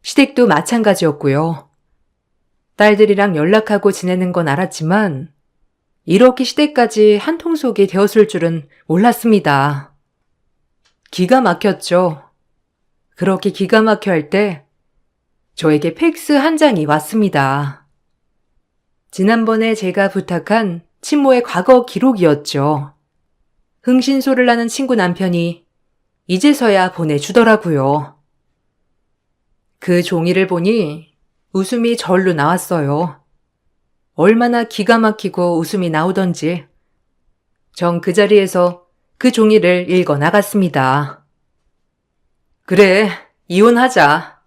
시댁도 마찬가지였고요. 딸들이랑 연락하고 지내는 건 알았지만 이렇게 시댁까지 한통속이 되었을 줄은 몰랐습니다. 기가 막혔죠. 그렇게 기가 막혀 할 때 저에게 팩스 한 장이 왔습니다. 지난번에 제가 부탁한 친모의 과거 기록이었죠. 흥신소를 나는 친구 남편이 이제서야 보내주더라고요. 그 종이를 보니 웃음이 절로 나왔어요. 얼마나 기가 막히고 웃음이 나오던지. 전 그 자리에서 그 종이를 읽어 나갔습니다. 그래, 이혼하자.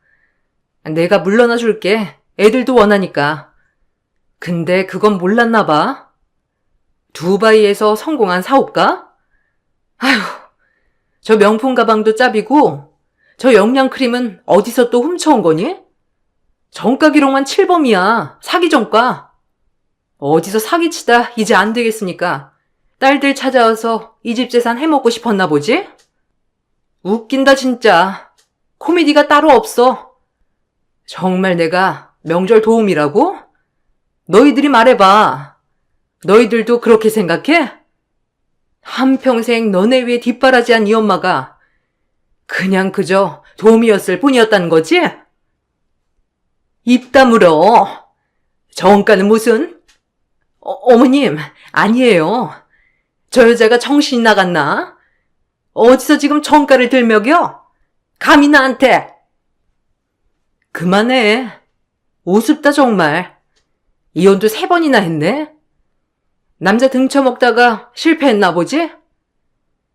내가 물러나 줄게. 애들도 원하니까. 근데 그건 몰랐나 봐. 두바이에서 성공한 사업가? 아휴, 저 명품 가방도 짭이고 저 영양크림은 어디서 또 훔쳐온 거니? 정가 기록만 7범이야. 사기 정가. 어디서 사기치다 이제 안 되겠으니까 딸들 찾아와서 이 집 재산 해먹고 싶었나 보지? 웃긴다 진짜. 코미디가 따로 없어. 정말 내가 명절 도움이라고? 너희들이 말해봐. 너희들도 그렇게 생각해? 한평생 너네 위에 뒷바라지한 이 엄마가 그냥 그저 도움이었을 뿐이었다는 거지? 입 다물어. 정가는 무슨? 어머님, 아니에요. 저 여자가 정신이 나갔나? 어디서 지금 정가를 들먹여? 감히 나한테. 그만해. 우습다 정말. 이혼도 3번이나 했네. 남자 등쳐먹다가 실패했나 보지?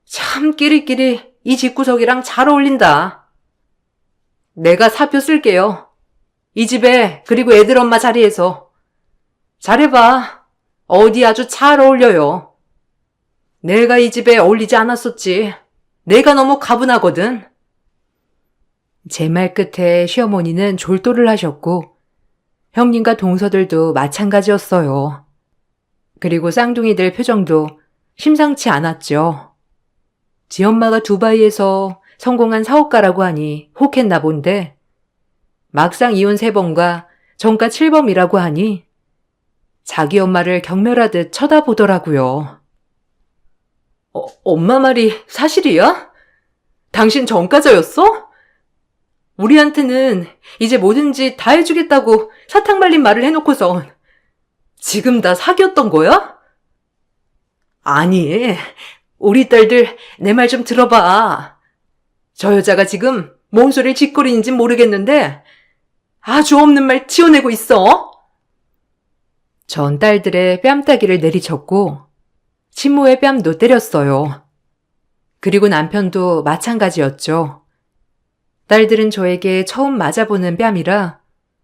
참 끼리끼리 이 집구석이랑 잘 어울린다. 내가 사표 쓸게요. 이 집에 그리고 애들 엄마 자리에서. 잘해봐. 어디 아주 잘 어울려요. 내가 이 집에 어울리지 않았었지. 내가 너무 가분하거든. 제 말 끝에 시어머니는 졸도를 하셨고 형님과 동서들도 마찬가지였어요. 그리고 쌍둥이들 표정도 심상치 않았죠. 지 엄마가 두바이에서 성공한 사업가라고 하니 혹했나 본데 막상 이혼 3번과 정가 7범이라고 하니 자기 엄마를 경멸하듯 쳐다보더라고요. 엄마 말이 사실이야? 당신 전과자였어? 우리한테는 이제 뭐든지 다 해주겠다고 사탕 발린 말을 해놓고선 지금 다 사귀었던 거야? 아니, 우리 딸들 내 말 좀 들어봐. 저 여자가 지금 뭔 소리를 짓거리는지 모르겠는데 아주 없는 말 튀어내고 있어. 전 딸들의 뺨따기를 내리쳤고 친모의 뺨도 때렸어요. 그리고 남편도 마찬가지였죠. 딸들은 저에게 처음 맞아보는 뺨이라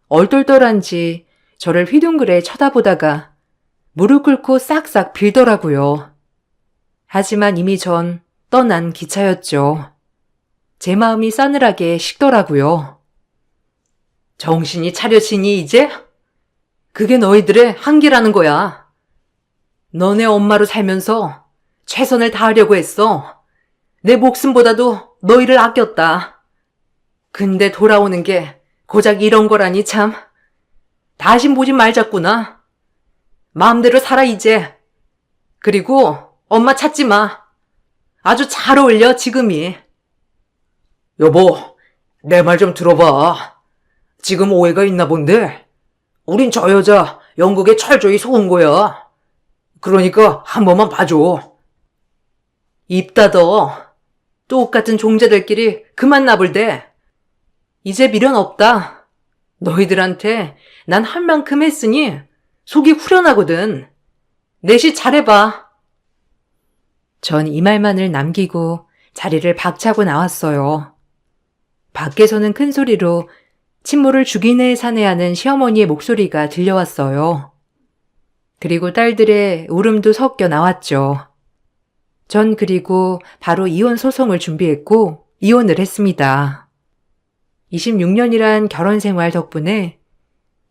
얼떨떨한지 저를 휘둥그레 쳐다보다가 무릎 꿇고 싹싹 빌더라고요. 하지만 이미 전 떠난 기차였죠. 제 마음이 싸늘하게 식더라고요. 정신이 차려지니 이제? 그게 너희들의 한계라는 거야. 너네 엄마로 살면서 최선을 다하려고 했어. 내 목숨보다도 너희를 아꼈다. 근데 돌아오는 게 고작 이런 거라니 참. 다신 보지 말자꾸나. 마음대로 살아 이제. 그리고 엄마 찾지 마. 아주 잘 어울려 지금이. 여보, 내 말 좀 들어봐. 지금 오해가 있나 본데 우린 저 여자 영국에 철저히 속은 거야. 그러니까 한 번만 봐줘. 입 닫어. 똑같은 종자들끼리 그만 나불대. 이제 미련 없다. 너희들한테 난 할 만큼 했으니 속이 후련하거든. 내시 잘해봐. 전 이 말만을 남기고 자리를 박차고 나왔어요. 밖에서는 큰 소리로 친모를 죽이네 사내하는 시어머니의 목소리가 들려왔어요. 그리고 딸들의 울음도 섞여 나왔죠. 전 그리고 바로 이혼 소송을 준비했고 이혼을 했습니다. 26년이란 결혼 생활 덕분에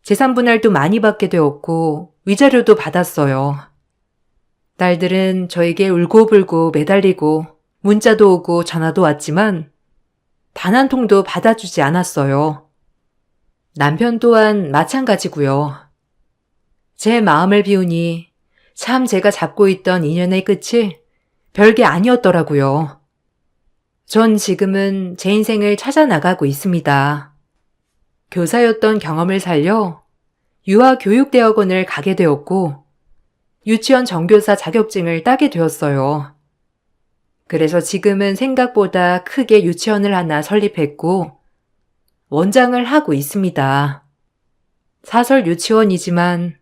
재산 분할도 많이 받게 되었고 위자료도 받았어요. 딸들은 저에게 울고불고 매달리고 문자도 오고 전화도 왔지만 단 한 통도 받아주지 않았어요. 남편 또한 마찬가지고요. 제 마음을 비우니 참 제가 잡고 있던 인연의 끝이 별게 아니었더라고요. 전 지금은 제 인생을 찾아나가고 있습니다. 교사였던 경험을 살려 유아교육대학원을 가게 되었고 유치원 정교사 자격증을 따게 되었어요. 그래서 지금은 생각보다 크게 유치원을 하나 설립했고 원장을 하고 있습니다. 사설 유치원이지만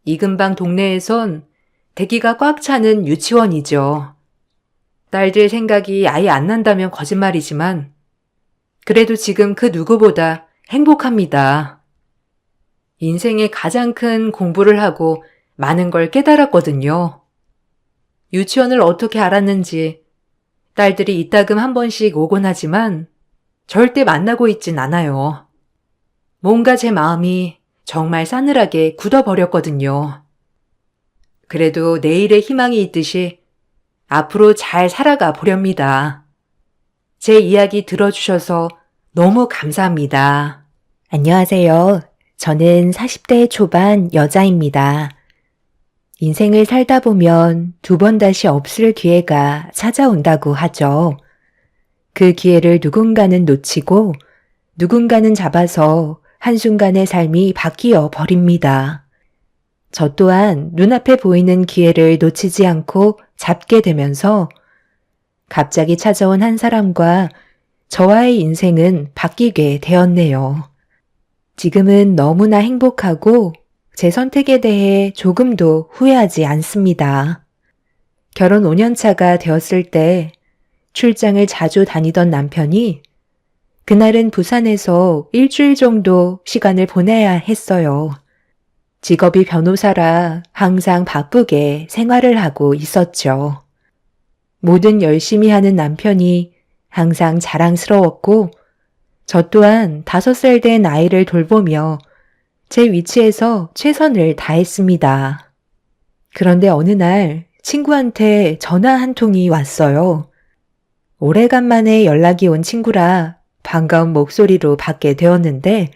이 근방 동네에선 대기가 꽉 차는 유치원이죠. 딸들 생각이 아예 안 난다면 거짓말이지만 그래도 지금 그 누구보다 행복합니다. 인생의 가장 큰 공부를 하고 많은 걸 깨달았거든요. 유치원을 어떻게 알았는지 딸들이 이따금 한 번씩 오곤 하지만 절대 만나고 있진 않아요. 뭔가 제 마음이 정말 싸늘하게 굳어버렸거든요. 그래도 내일의 희망이 있듯이 앞으로 잘 살아가 보렵니다. 제 이야기 들어주셔서 너무 감사합니다. 안녕하세요. 저는 40대 초반 여자입니다. 인생을 살다 보면 두 번 다시 없을 기회가 찾아온다고 하죠. 그 기회를 누군가는 놓치고 누군가는 잡아서 한순간에 삶이 바뀌어 버립니다. 저 또한 눈앞에 보이는 기회를 놓치지 않고 잡게 되면서 갑자기 찾아온 한 사람과 저와의 인생은 바뀌게 되었네요. 지금은 너무나 행복하고 제 선택에 대해 조금도 후회하지 않습니다. 결혼 5년 차가 되었을 때 출장을 자주 다니던 남편이 그날은 부산에서 일주일 정도 시간을 보내야 했어요. 직업이 변호사라 항상 바쁘게 생활을 하고 있었죠. 뭐든 열심히 하는 남편이 항상 자랑스러웠고 저 또한 5살 된 아이를 돌보며 제 위치에서 최선을 다했습니다. 그런데 어느 날 친구한테 전화 한 통이 왔어요. 오래간만에 연락이 온 친구라 반가운 목소리로 받게 되었는데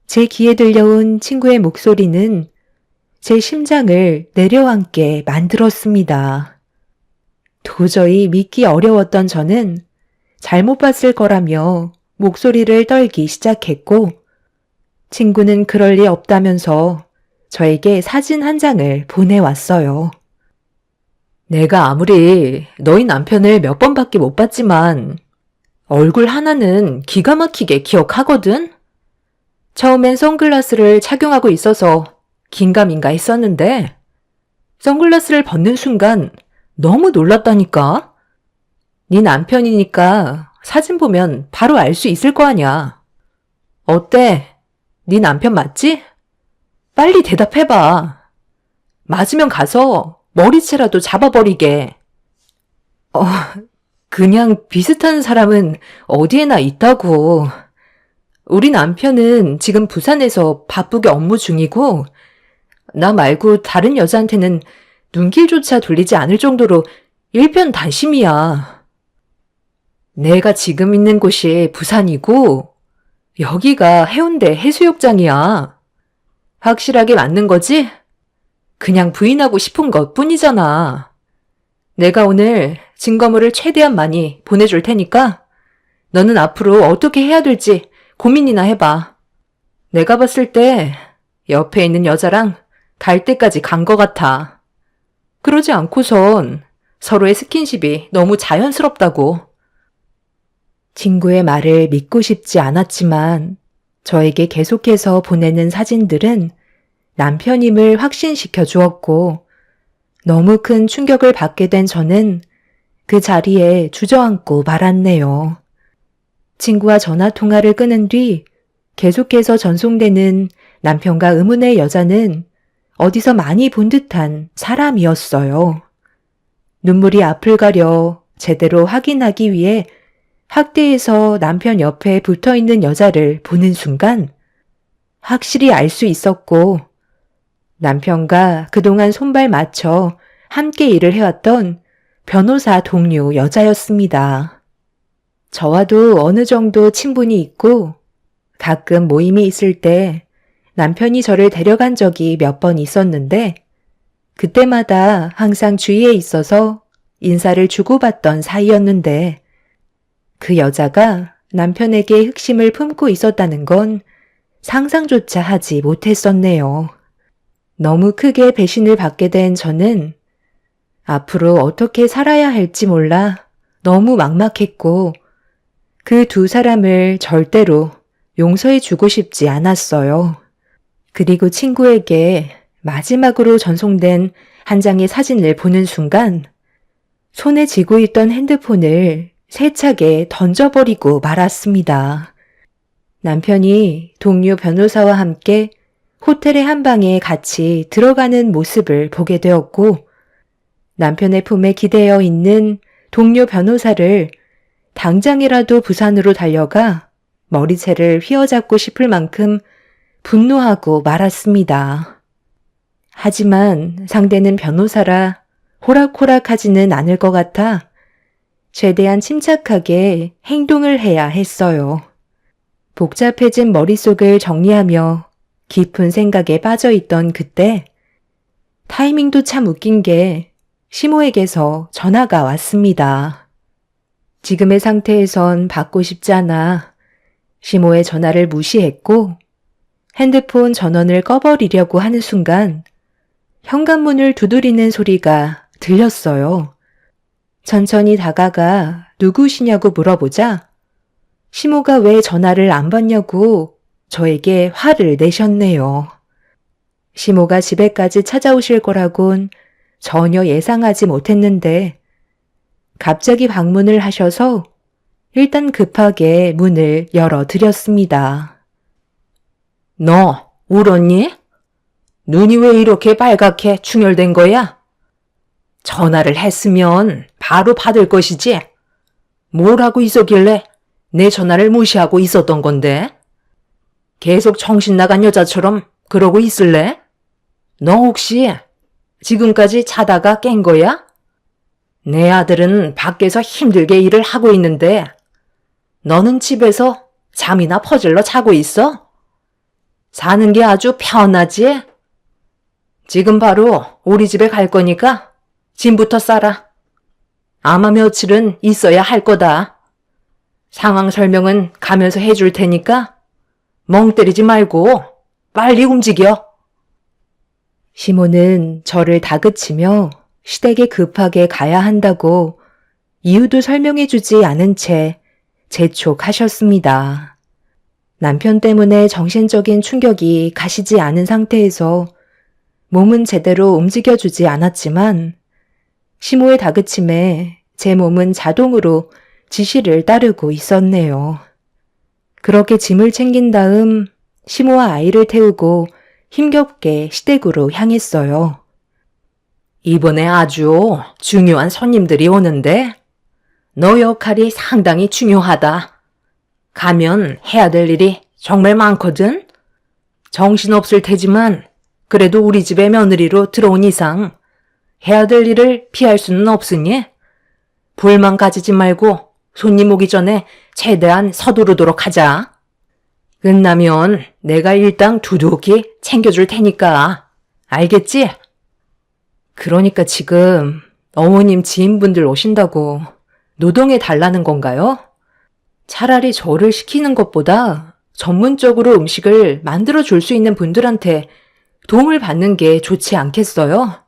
제 귀에 들려온 친구의 목소리는 제 심장을 내려앉게 만들었습니다. 도저히 믿기 어려웠던 저는 잘못 봤을 거라며 목소리를 떨기 시작했고, 친구는 그럴 리 없다면서 저에게 사진 한 장을 보내왔어요. 내가 아무리 너희 남편을 몇 번밖에 못 봤지만 얼굴 하나는 기가 막히게 기억하거든? 처음엔 선글라스를 착용하고 있어서 긴가민가 했었는데 선글라스를 벗는 순간 너무 놀랐다니까? 네 남편이니까 사진 보면 바로 알 수 있을 거 아냐. 어때? 네 남편 맞지? 빨리 대답해봐. 맞으면 가서 머리채라도 잡아버리게. 그냥 비슷한 사람은 어디에나 있다고. 우리 남편은 지금 부산에서 바쁘게 업무 중이고, 나 말고 다른 여자한테는 눈길조차 돌리지 않을 정도로 일편단심이야. 내가 지금 있는 곳이 부산이고, 여기가 해운대 해수욕장이야. 확실하게 맞는 거지? 그냥 부인하고 싶은 것 뿐이잖아. 내가 오늘 증거물을 최대한 많이 보내줄 테니까 너는 앞으로 어떻게 해야 될지 고민이나 해봐. 내가 봤을 때 옆에 있는 여자랑 갈 때까지 간 것 같아. 그러지 않고선 서로의 스킨십이 너무 자연스럽다고. 친구의 말을 믿고 싶지 않았지만 저에게 계속해서 보내는 사진들은 남편임을 확신시켜 주었고 너무 큰 충격을 받게 된 저는 그 자리에 주저앉고 말았네요. 친구와 전화 통화를 끊은 뒤 계속해서 전송되는 남편과 의문의 여자는 어디서 많이 본 듯한 사람이었어요. 눈물이 앞을 가려 제대로 확인하기 위해 학대에서 남편 옆에 붙어 있는 여자를 보는 순간 확실히 알 수 있었고 남편과 그동안 손발 맞춰 함께 일을 해왔던 변호사 동료 여자였습니다. 저와도 어느 정도 친분이 있고 가끔 모임이 있을 때 남편이 저를 데려간 적이 몇 번 있었는데 그때마다 항상 주위에 있어서 인사를 주고받던 사이였는데 그 여자가 남편에게 흑심을 품고 있었다는 건 상상조차 하지 못했었네요. 너무 크게 배신을 받게 된 저는 앞으로 어떻게 살아야 할지 몰라 너무 막막했고 그 두 사람을 절대로 용서해 주고 싶지 않았어요. 그리고 친구에게 마지막으로 전송된 한 장의 사진을 보는 순간 손에 쥐고 있던 핸드폰을 세차게 던져버리고 말았습니다. 남편이 동료 변호사와 함께 호텔의 한 방에 같이 들어가는 모습을 보게 되었고 남편의 품에 기대어 있는 동료 변호사를 당장이라도 부산으로 달려가 머리채를 휘어잡고 싶을 만큼 분노하고 말았습니다. 하지만 상대는 변호사라 호락호락하지는 않을 것 같아 최대한 침착하게 행동을 해야 했어요. 복잡해진 머릿속을 정리하며 깊은 생각에 빠져있던 그때 타이밍도 참 웃긴 게 시모에게서 전화가 왔습니다. 지금의 상태에선 받고 싶지 않아 시모의 전화를 무시했고 핸드폰 전원을 꺼버리려고 하는 순간 현관문을 두드리는 소리가 들렸어요. 천천히 다가가 누구시냐고 물어보자 시모가 왜 전화를 안 받냐고 저에게 화를 내셨네요. 시모가 집에까지 찾아오실 거라곤 전혀 예상하지 못했는데 갑자기 방문을 하셔서 일단 급하게 문을 열어드렸습니다. 너 울었니? 눈이 왜 이렇게 빨갛게 충혈된 거야? 전화를 했으면 바로 받을 것이지. 뭘 하고 있었길래 내 전화를 무시하고 있었던 건데? 계속 정신 나간 여자처럼 그러고 있을래? 너 혹시 지금까지 자다가 깬 거야? 내 아들은 밖에서 힘들게 일을 하고 있는데 너는 집에서 잠이나 퍼질러 자고 있어? 사는 게 아주 편하지? 지금 바로 우리 집에 갈 거니까 짐부터 싸라. 아마 며칠은 있어야 할 거다. 상황 설명은 가면서 해줄 테니까 멍 때리지 말고 빨리 움직여. 시모는 저를 다그치며 시댁에 급하게 가야 한다고 이유도 설명해주지 않은 채 재촉하셨습니다. 남편 때문에 정신적인 충격이 가시지 않은 상태에서 몸은 제대로 움직여주지 않았지만 시모의 다그침에 제 몸은 자동으로 지시를 따르고 있었네요. 그렇게 짐을 챙긴 다음 시모와 아이를 태우고 힘겹게 시댁으로 향했어요. 이번에 아주 중요한 손님들이 오는데 너 역할이 상당히 중요하다. 가면 해야 될 일이 정말 많거든. 정신없을 테지만 그래도 우리 집에 며느리로 들어온 이상 해야 될 일을 피할 수는 없으니 불만 가지지 말고 손님 오기 전에 최대한 서두르도록 하자. 끝나면 내가 일당 두둑히 챙겨줄 테니까. 알겠지? 그러니까 지금 어머님 지인분들 오신다고 노동해 달라는 건가요? 차라리 저를 시키는 것보다 전문적으로 음식을 만들어 줄 수 있는 분들한테 도움을 받는 게 좋지 않겠어요?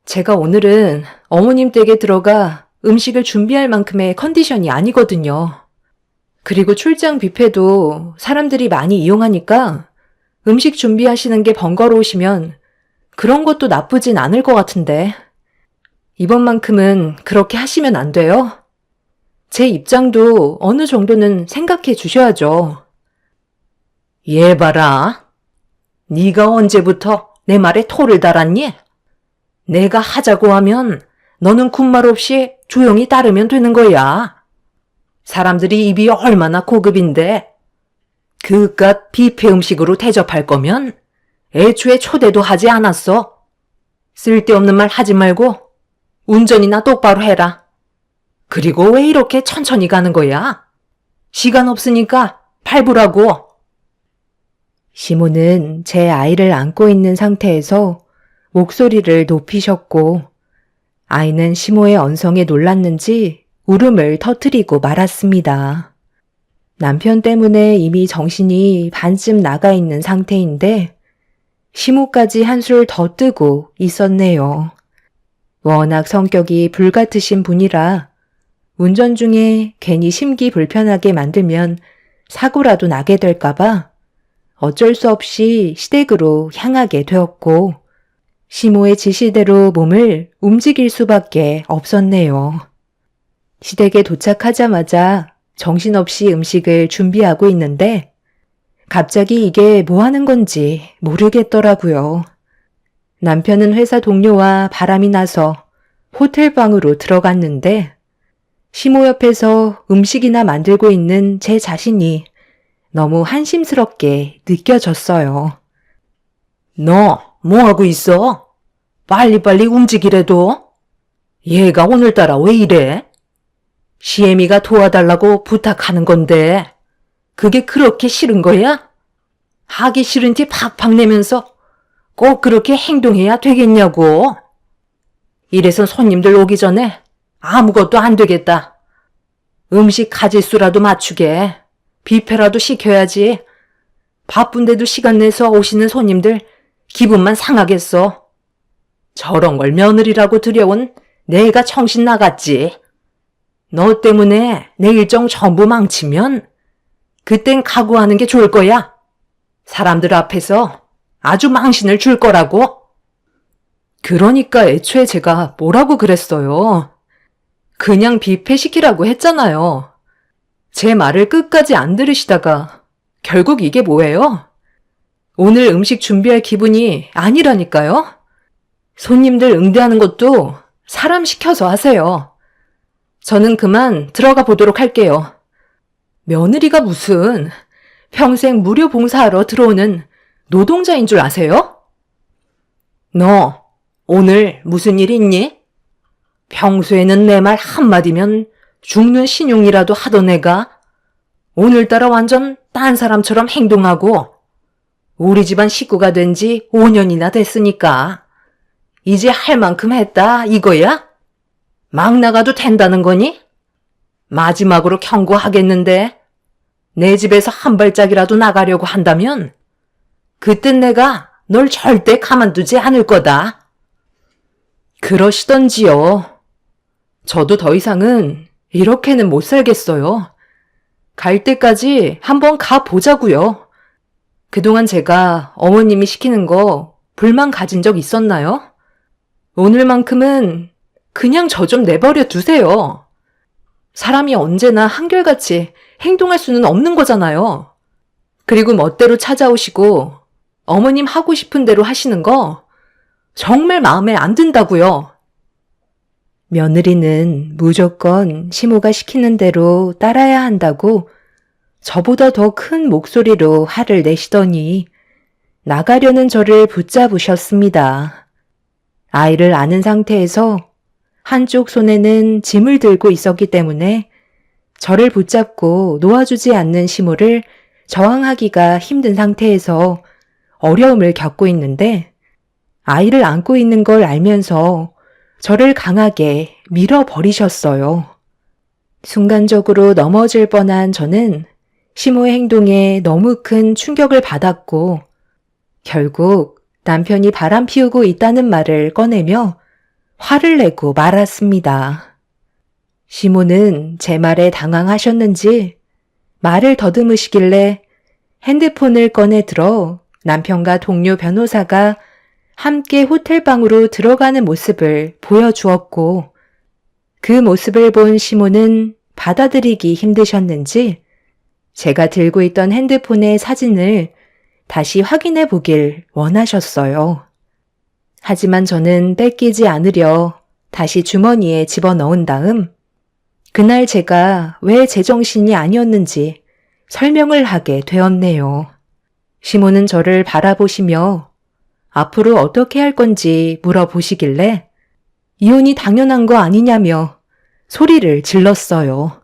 제가 오늘은 어머님 댁에 들어가 음식을 준비할 만큼의 컨디션이 아니거든요. 그리고 출장 뷔페도 사람들이 많이 이용하니까 음식 준비하시는 게 번거로우시면 그런 것도 나쁘진 않을 것 같은데 이번만큼은 그렇게 하시면 안 돼요? 제 입장도 어느 정도는 생각해 주셔야죠. 얘 봐라. 네가 언제부터 내 말에 토를 달았니? 내가 하자고 하면 너는 군말 없이 조용히 따르면 되는 거야. 사람들이 입이 얼마나 고급인데 그깟 뷔페 음식으로 대접할 거면 애초에 초대도 하지 않았어. 쓸데없는 말 하지 말고 운전이나 똑바로 해라. 그리고 왜 이렇게 천천히 가는 거야? 시간 없으니까 밟으라고. 시모는 제 아이를 안고 있는 상태에서 목소리를 높이셨고 아이는 시모의 언성에 놀랐는지 울음을 터뜨리고 말았습니다. 남편 때문에 이미 정신이 반쯤 나가 있는 상태인데 시모까지 한술 더 뜨고 있었네요. 워낙 성격이 불같으신 분이라 운전 중에 괜히 심기 불편하게 만들면 사고라도 나게 될까봐 어쩔 수 없이 시댁으로 향하게 되었고 시모의 지시대로 몸을 움직일 수밖에 없었네요. 시댁에 도착하자마자 정신없이 음식을 준비하고 있는데 갑자기 이게 뭐 하는 건지 모르겠더라고요. 남편은 회사 동료와 바람이 나서 호텔방으로 들어갔는데 시모 옆에서 음식이나 만들고 있는 제 자신이 너무 한심스럽게 느껴졌어요. 너 뭐하고 있어? 빨리빨리 움직이래도. 얘가 오늘따라 왜 이래? 시애미가 도와달라고 부탁하는 건데 그게 그렇게 싫은 거야? 하기 싫은 티 팍팍 내면서 꼭 그렇게 행동해야 되겠냐고. 이래선 손님들 오기 전에 아무것도 안 되겠다. 음식 가짓수라도 맞추게. 뷔페라도 시켜야지. 바쁜데도 시간 내서 오시는 손님들 기분만 상하겠어. 저런 걸 며느리라고 들여온 내가 정신 나갔지. 너 때문에 내 일정 전부 망치면 그땐 각오하는 게 좋을 거야. 사람들 앞에서 아주 망신을 줄 거라고. 그러니까 애초에 제가 뭐라고 그랬어요. 그냥 뷔페 시키라고 했잖아요. 제 말을 끝까지 안 들으시다가 결국 이게 뭐예요? 오늘 음식 준비할 기분이 아니라니까요? 손님들 응대하는 것도 사람 시켜서 하세요. 저는 그만 들어가 보도록 할게요. 며느리가 무슨 평생 무료 봉사하러 들어오는 노동자인 줄 아세요? 너 오늘 무슨 일 있니? 평소에는 내 말 한마디면 죽는 신용이라도 하던 애가 오늘따라 완전 딴 사람처럼 행동하고 우리 집안 식구가 된 지 5년이나 됐으니까 이제 할 만큼 했다 이거야? 막 나가도 된다는 거니? 마지막으로 경고하겠는데 내 집에서 한 발짝이라도 나가려고 한다면 그땐 내가 널 절대 가만두지 않을 거다. 그러시던지요. 저도 더 이상은 이렇게는 못 살겠어요. 갈 때까지 한번 가보자고요. 그동안 제가 어머님이 시키는 거 불만 가진 적 있었나요? 오늘만큼은 그냥 저 좀 내버려 두세요. 사람이 언제나 한결같이 행동할 수는 없는 거잖아요. 그리고 멋대로 찾아오시고 어머님 하고 싶은 대로 하시는 거 정말 마음에 안 든다고요. 며느리는 무조건 시모가 시키는 대로 따라야 한다고 저보다 더 큰 목소리로 화를 내시더니 나가려는 저를 붙잡으셨습니다. 아이를 안은 상태에서 한쪽 손에는 짐을 들고 있었기 때문에 저를 붙잡고 놓아주지 않는 시모를 저항하기가 힘든 상태에서 어려움을 겪고 있는데 아이를 안고 있는 걸 알면서 저를 강하게 밀어버리셨어요. 순간적으로 넘어질 뻔한 저는 시모의 행동에 너무 큰 충격을 받았고 결국 남편이 바람 피우고 있다는 말을 꺼내며 화를 내고 말았습니다. 시모는 제 말에 당황하셨는지 말을 더듬으시길래 핸드폰을 꺼내 들어 남편과 동료 변호사가 함께 호텔방으로 들어가는 모습을 보여주었고 그 모습을 본 시모는 받아들이기 힘드셨는지 제가 들고 있던 핸드폰의 사진을 다시 확인해 보길 원하셨어요. 하지만 저는 뺏기지 않으려 다시 주머니에 집어넣은 다음 그날 제가 왜 제정신이 아니었는지 설명을 하게 되었네요. 시모는 저를 바라보시며 앞으로 어떻게 할 건지 물어보시길래 이혼이 당연한 거 아니냐며 소리를 질렀어요.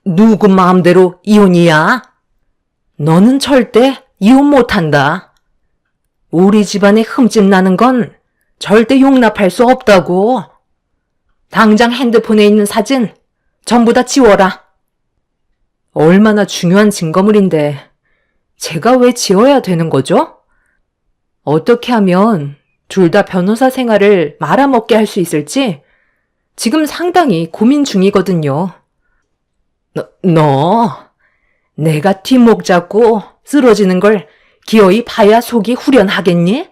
누구 마음대로 이혼이야? 너는 절대 이혼 못한다. 우리 집안에 흠집 나는 건 절대 용납할 수 없다고. 당장 핸드폰에 있는 사진 전부 다 지워라. 얼마나 중요한 증거물인데 제가 왜 지워야 되는 거죠? 어떻게 하면 둘 다 변호사 생활을 말아먹게 할 수 있을지 지금 상당히 고민 중이거든요. 너 내가 뒷목 잡고 쓰러지는 걸 기어이 봐야 속이 후련하겠니?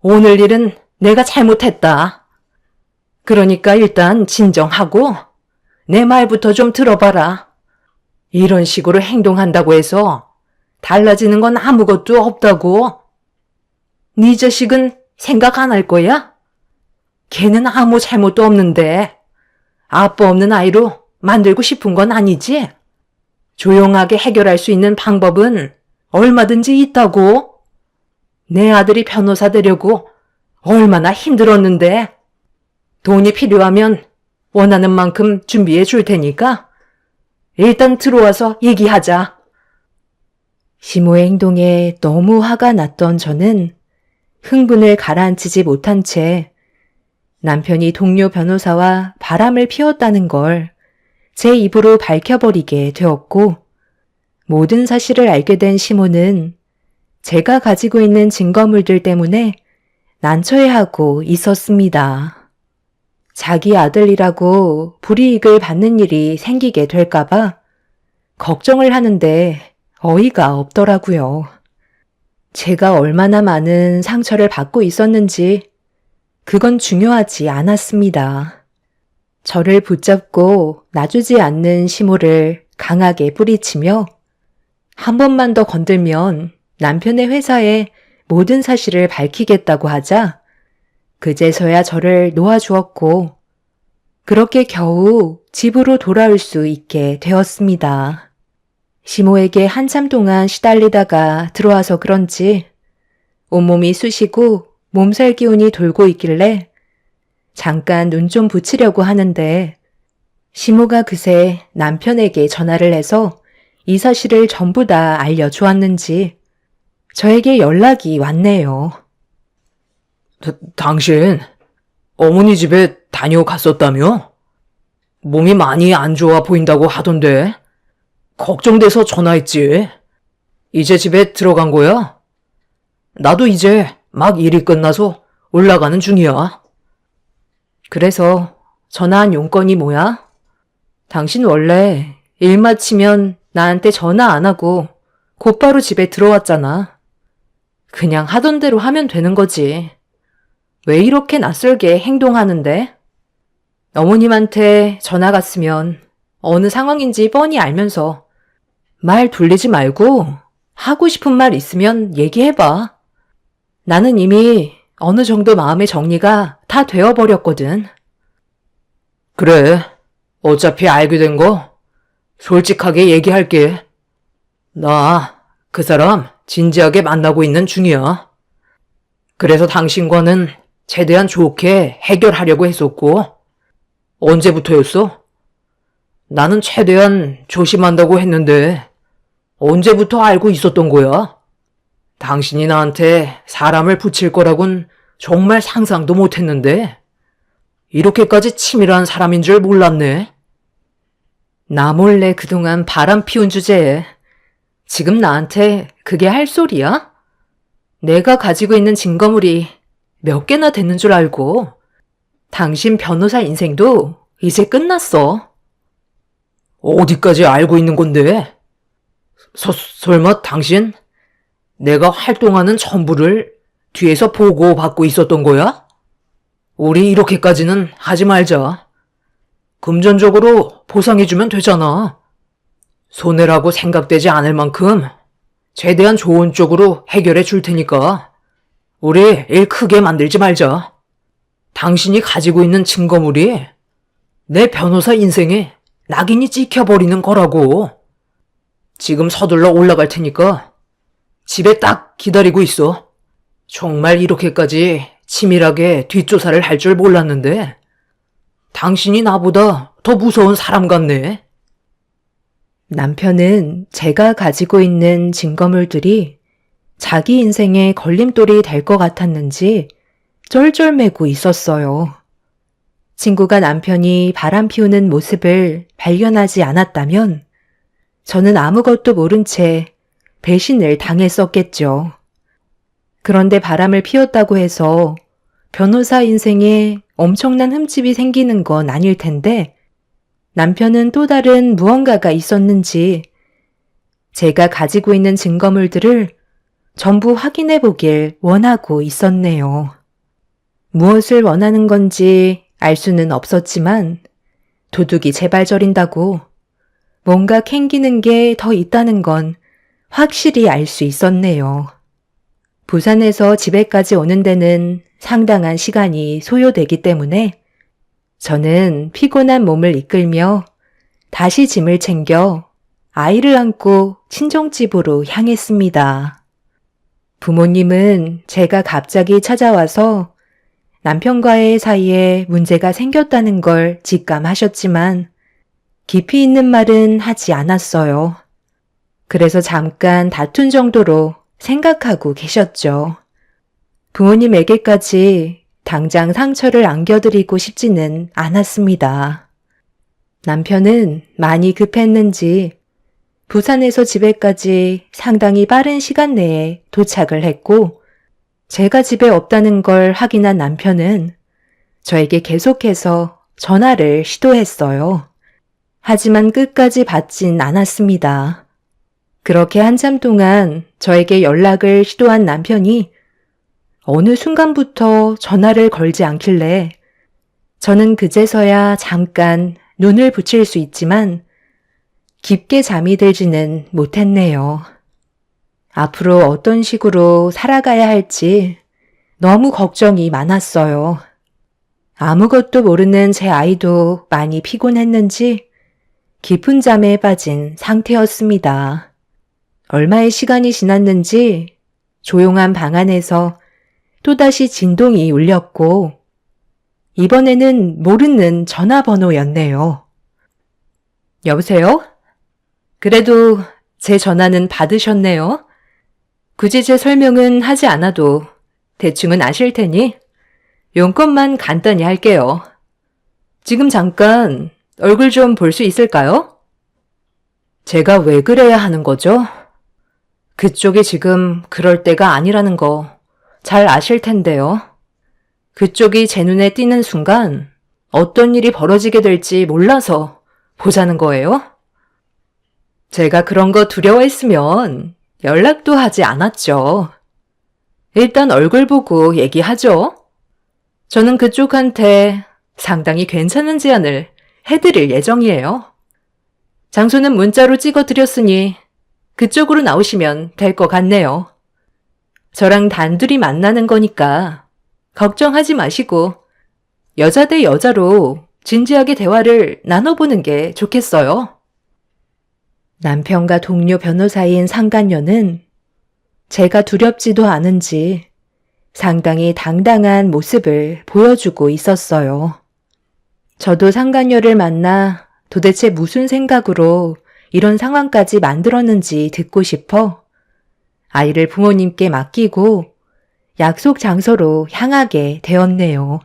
오늘 일은 내가 잘못했다. 그러니까 일단 진정하고 내 말부터 좀 들어봐라. 이런 식으로 행동한다고 해서 달라지는 건 아무것도 없다고. 네 자식은 생각 안 할 거야? 걔는 아무 잘못도 없는데 아빠 없는 아이로 만들고 싶은 건 아니지? 조용하게 해결할 수 있는 방법은 얼마든지 있다고. 내 아들이 변호사 되려고 얼마나 힘들었는데 돈이 필요하면 원하는 만큼 준비해 줄 테니까 일단 들어와서 얘기하자. 시모의 행동에 너무 화가 났던 저는 흥분을 가라앉히지 못한 채 남편이 동료 변호사와 바람을 피웠다는 걸 제 입으로 밝혀버리게 되었고 모든 사실을 알게 된 시모는 제가 가지고 있는 증거물들 때문에 난처해하고 있었습니다. 자기 아들이라고 불이익을 받는 일이 생기게 될까봐 걱정을 하는데 어이가 없더라고요. 제가 얼마나 많은 상처를 받고 있었는지 그건 중요하지 않았습니다. 저를 붙잡고 놔주지 않는 시모를 강하게 뿌리치며 한 번만 더 건들면 남편의 회사에 모든 사실을 밝히겠다고 하자 그제서야 저를 놓아주었고 그렇게 겨우 집으로 돌아올 수 있게 되었습니다. 시모에게 한참 동안 시달리다가 들어와서 그런지 온몸이 쑤시고 몸살 기운이 돌고 있길래 잠깐 눈 좀 붙이려고 하는데 시모가 그새 남편에게 전화를 해서 이 사실을 전부 다 알려주었는지 저에게 연락이 왔네요. 당신 어머니 집에 다녀갔었다며? 몸이 많이 안 좋아 보인다고 하던데. 걱정돼서 전화했지. 이제 집에 들어간 거야? 나도 이제 막 일이 끝나서 올라가는 중이야. 그래서 전화한 용건이 뭐야? 당신 원래 일 마치면 나한테 전화 안 하고 곧바로 집에 들어왔잖아. 그냥 하던 대로 하면 되는 거지. 왜 이렇게 낯설게 행동하는데? 어머님한테 전화 갔으면 어느 상황인지 뻔히 알면서 말 돌리지 말고 하고 싶은 말 있으면 얘기해봐. 나는 이미 어느 정도 마음의 정리가 다 되어버렸거든. 그래. 어차피 알게 된 거 솔직하게 얘기할게. 나 그 사람 진지하게 만나고 있는 중이야. 그래서 당신과는 최대한 좋게 해결하려고 했었고. 언제부터였어? 나는 최대한 조심한다고 했는데 언제부터 알고 있었던 거야? 당신이 나한테 사람을 붙일 거라곤 정말 상상도 못했는데 이렇게까지 치밀한 사람인 줄 몰랐네. 나 몰래 그동안 바람 피운 주제에 지금 나한테 그게 할 소리야? 내가 가지고 있는 증거물이 몇 개나 되는 줄 알고 당신 변호사 인생도 이제 끝났어. 어디까지 알고 있는 건데? 설마 당신? 내가 활동하는 전부를 뒤에서 보고받고 있었던 거야? 우리 이렇게까지는 하지 말자. 금전적으로 보상해주면 되잖아. 손해라고 생각되지 않을 만큼 최대한 좋은 쪽으로 해결해 줄 테니까 우리 일 크게 만들지 말자. 당신이 가지고 있는 증거물이 내 변호사 인생에 낙인이 찍혀버리는 거라고. 지금 서둘러 올라갈 테니까 집에 딱 기다리고 있어. 정말 이렇게까지 치밀하게 뒷조사를 할 줄 몰랐는데 당신이 나보다 더 무서운 사람 같네. 남편은 제가 가지고 있는 증거물들이 자기 인생에 걸림돌이 될 것 같았는지 쫄쫄매고 있었어요. 친구가 남편이 바람 피우는 모습을 발견하지 않았다면 저는 아무것도 모른 채 배신을 당했었겠죠. 그런데 바람을 피웠다고 해서 변호사 인생에 엄청난 흠집이 생기는 건 아닐 텐데 남편은 또 다른 무언가가 있었는지 제가 가지고 있는 증거물들을 전부 확인해 보길 원하고 있었네요. 무엇을 원하는 건지 알 수는 없었지만 도둑이 제발 저린다고 뭔가 캥기는 게 더 있다는 건 확실히 알 수 있었네요. 부산에서 집에까지 오는 데는 상당한 시간이 소요되기 때문에 저는 피곤한 몸을 이끌며 다시 짐을 챙겨 아이를 안고 친정집으로 향했습니다. 부모님은 제가 갑자기 찾아와서 남편과의 사이에 문제가 생겼다는 걸 직감하셨지만 깊이 있는 말은 하지 않았어요. 그래서 잠깐 다툰 정도로 생각하고 계셨죠. 부모님에게까지 당장 상처를 안겨드리고 싶지는 않았습니다. 남편은 많이 급했는지 부산에서 집에까지 상당히 빠른 시간 내에 도착을 했고 제가 집에 없다는 걸 확인한 남편은 저에게 계속해서 전화를 시도했어요. 하지만 끝까지 받진 않았습니다. 그렇게 한참 동안 저에게 연락을 시도한 남편이 어느 순간부터 전화를 걸지 않길래 저는 그제서야 잠깐 눈을 붙일 수 있지만 깊게 잠이 들지는 못했네요. 앞으로 어떤 식으로 살아가야 할지 너무 걱정이 많았어요. 아무것도 모르는 제 아이도 많이 피곤했는지 깊은 잠에 빠진 상태였습니다. 얼마의 시간이 지났는지 조용한 방 안에서 또다시 진동이 울렸고 이번에는 모르는 전화번호였네요. 여보세요? 그래도 제 전화는 받으셨네요. 굳이 제 설명은 하지 않아도 대충은 아실 테니 용건만 간단히 할게요. 지금 잠깐 얼굴 좀 볼 수 있을까요? 제가 왜 그래야 하는 거죠? 그쪽이 지금 그럴 때가 아니라는 거 잘 아실 텐데요. 그쪽이 제 눈에 띄는 순간 어떤 일이 벌어지게 될지 몰라서 보자는 거예요? 제가 그런 거 두려워했으면 연락도 하지 않았죠. 일단 얼굴 보고 얘기하죠. 저는 그쪽한테 상당히 괜찮은 제안을 해드릴 예정이에요. 장소는 문자로 찍어드렸으니 그쪽으로 나오시면 될 것 같네요. 저랑 단둘이 만나는 거니까 걱정하지 마시고 여자 대 여자로 진지하게 대화를 나눠보는 게 좋겠어요. 남편과 동료 변호사인 상간녀는 제가 두렵지도 않은지 상당히 당당한 모습을 보여주고 있었어요. 저도 상간녀를 만나 도대체 무슨 생각으로 이런 상황까지 만들었는지 듣고 싶어 아이를 부모님께 맡기고 약속 장소로 향하게 되었네요.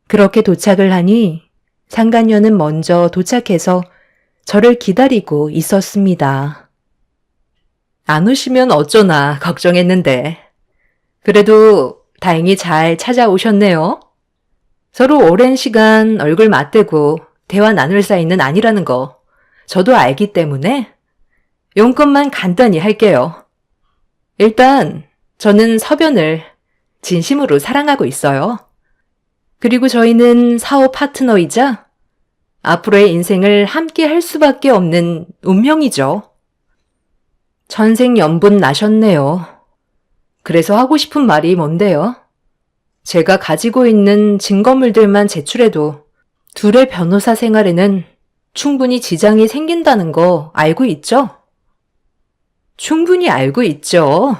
그렇게 도착을 하니 상간녀는 먼저 도착해서 저를 기다리고 있었습니다. 안 오시면 어쩌나 걱정했는데 그래도 다행히 잘 찾아오셨네요. 서로 오랜 시간 얼굴 맞대고 대화 나눌 사이는 아니라는 거 저도 알기 때문에 용건만 간단히 할게요. 일단 저는 서변을 진심으로 사랑하고 있어요. 그리고 저희는 사업 파트너이자 앞으로의 인생을 함께 할 수밖에 없는 운명이죠. 천생연분 나셨네요. 그래서 하고 싶은 말이 뭔데요? 제가 가지고 있는 증거물들만 제출해도 둘의 변호사 생활에는 충분히 지장이 생긴다는 거 알고 있죠? 충분히 알고 있죠.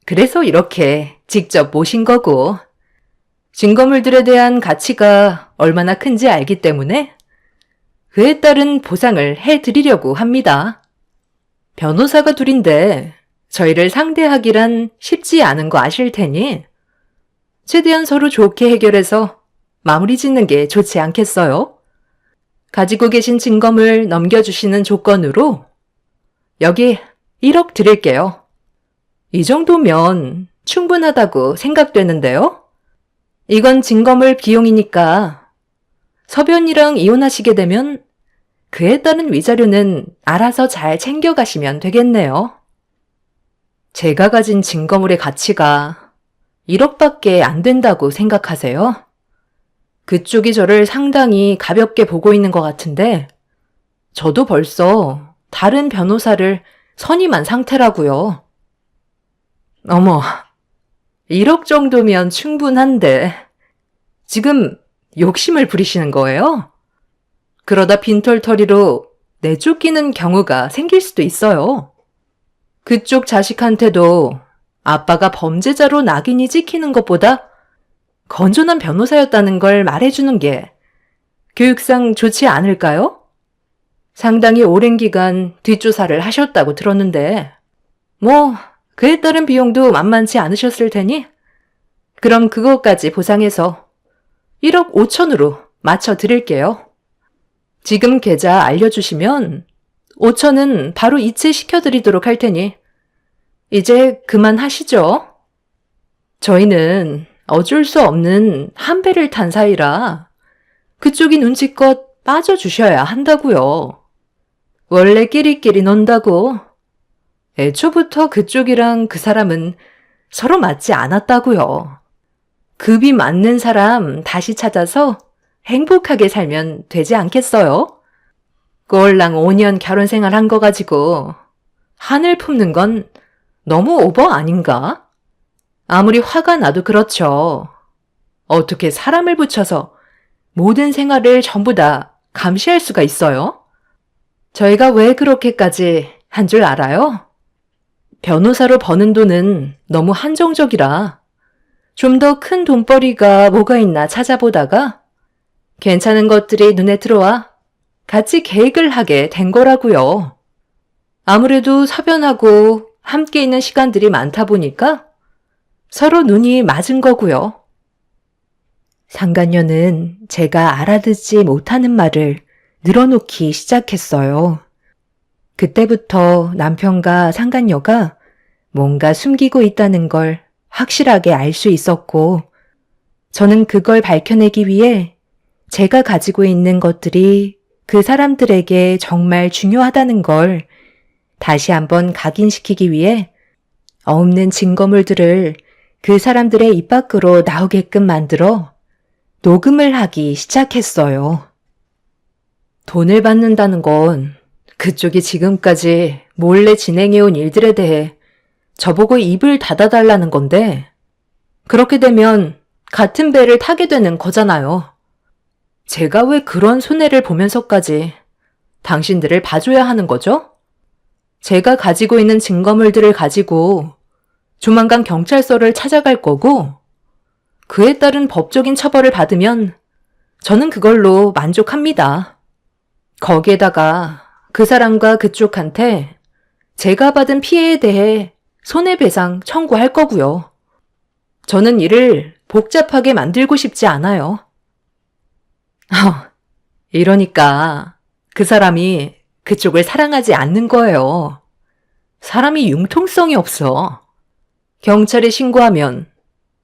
그래서 이렇게 직접 모신 거고, 증거물들에 대한 가치가 얼마나 큰지 알기 때문에 그에 따른 보상을 해드리려고 합니다. 변호사가 둘인데 저희를 상대하기란 쉽지 않은 거 아실 테니 최대한 서로 좋게 해결해서 마무리 짓는 게 좋지 않겠어요? 가지고 계신 증거물 넘겨주시는 조건으로 여기 1억 드릴게요. 이 정도면 충분하다고 생각되는데요? 이건 증거물 비용이니까 서변이랑 이혼하시게 되면 그에 따른 위자료는 알아서 잘 챙겨가시면 되겠네요. 제가 가진 증거물의 가치가 1억밖에 안 된다고 생각하세요? 그쪽이 저를 상당히 가볍게 보고 있는 것 같은데 저도 벌써 다른 변호사를 선임한 상태라고요. 어머, 1억 정도면 충분한데 지금 욕심을 부리시는 거예요? 그러다 빈털터리로 내쫓기는 경우가 생길 수도 있어요. 그쪽 자식한테도 아빠가 범죄자로 낙인이 찍히는 것보다 건전한 변호사였다는 걸 말해주는 게 교육상 좋지 않을까요? 상당히 오랜 기간 뒷조사를 하셨다고 들었는데 그에 따른 비용도 만만치 않으셨을 테니 그럼 그것까지 보상해서 1억 5천으로 맞춰드릴게요. 지금 계좌 알려주시면 5천은 바로 이체시켜드리도록 할 테니 이제 그만하시죠. 저희는 어쩔 수 없는 한 배를 탄 사이라 그쪽이 눈치껏 빠져주셔야 한다고요. 원래 끼리끼리 논다고. 애초부터 그쪽이랑 그 사람은 서로 맞지 않았다고요. 급이 맞는 사람 다시 찾아서 행복하게 살면 되지 않겠어요? 꼴랑 5년 결혼 생활 한 거 가지고 한을 품는 건 너무 오버 아닌가? 아무리 화가 나도 그렇죠. 어떻게 사람을 붙여서 모든 생활을 전부 다 감시할 수가 있어요? 저희가 왜 그렇게까지 한 줄 알아요? 변호사로 버는 돈은 너무 한정적이라 좀 더 큰 돈벌이가 뭐가 있나 찾아보다가 괜찮은 것들이 눈에 들어와 같이 계획을 하게 된 거라고요. 아무래도 서변하고 함께 있는 시간들이 많다 보니까 서로 눈이 맞은 거고요. 상간녀는 제가 알아듣지 못하는 말을 늘어놓기 시작했어요. 그때부터 남편과 상간녀가 뭔가 숨기고 있다는 걸 확실하게 알 수 있었고, 저는 그걸 밝혀내기 위해 제가 가지고 있는 것들이 그 사람들에게 정말 중요하다는 걸 다시 한번 각인시키기 위해 없는 증거물들을 그 사람들의 입 밖으로 나오게끔 만들어 녹음을 하기 시작했어요. 돈을 받는다는 건 그쪽이 지금까지 몰래 진행해온 일들에 대해 저보고 입을 닫아달라는 건데, 그렇게 되면 같은 배를 타게 되는 거잖아요. 제가 왜 그런 손해를 보면서까지 당신들을 봐줘야 하는 거죠? 제가 가지고 있는 증거물들을 가지고 조만간 경찰서를 찾아갈 거고, 그에 따른 법적인 처벌을 받으면 저는 그걸로 만족합니다. 거기에다가 그 사람과 그쪽한테 제가 받은 피해에 대해 손해배상 청구할 거고요. 저는 일을 복잡하게 만들고 싶지 않아요. 이러니까 그 사람이 그쪽을 사랑하지 않는 거예요. 사람이 융통성이 없어. 경찰에 신고하면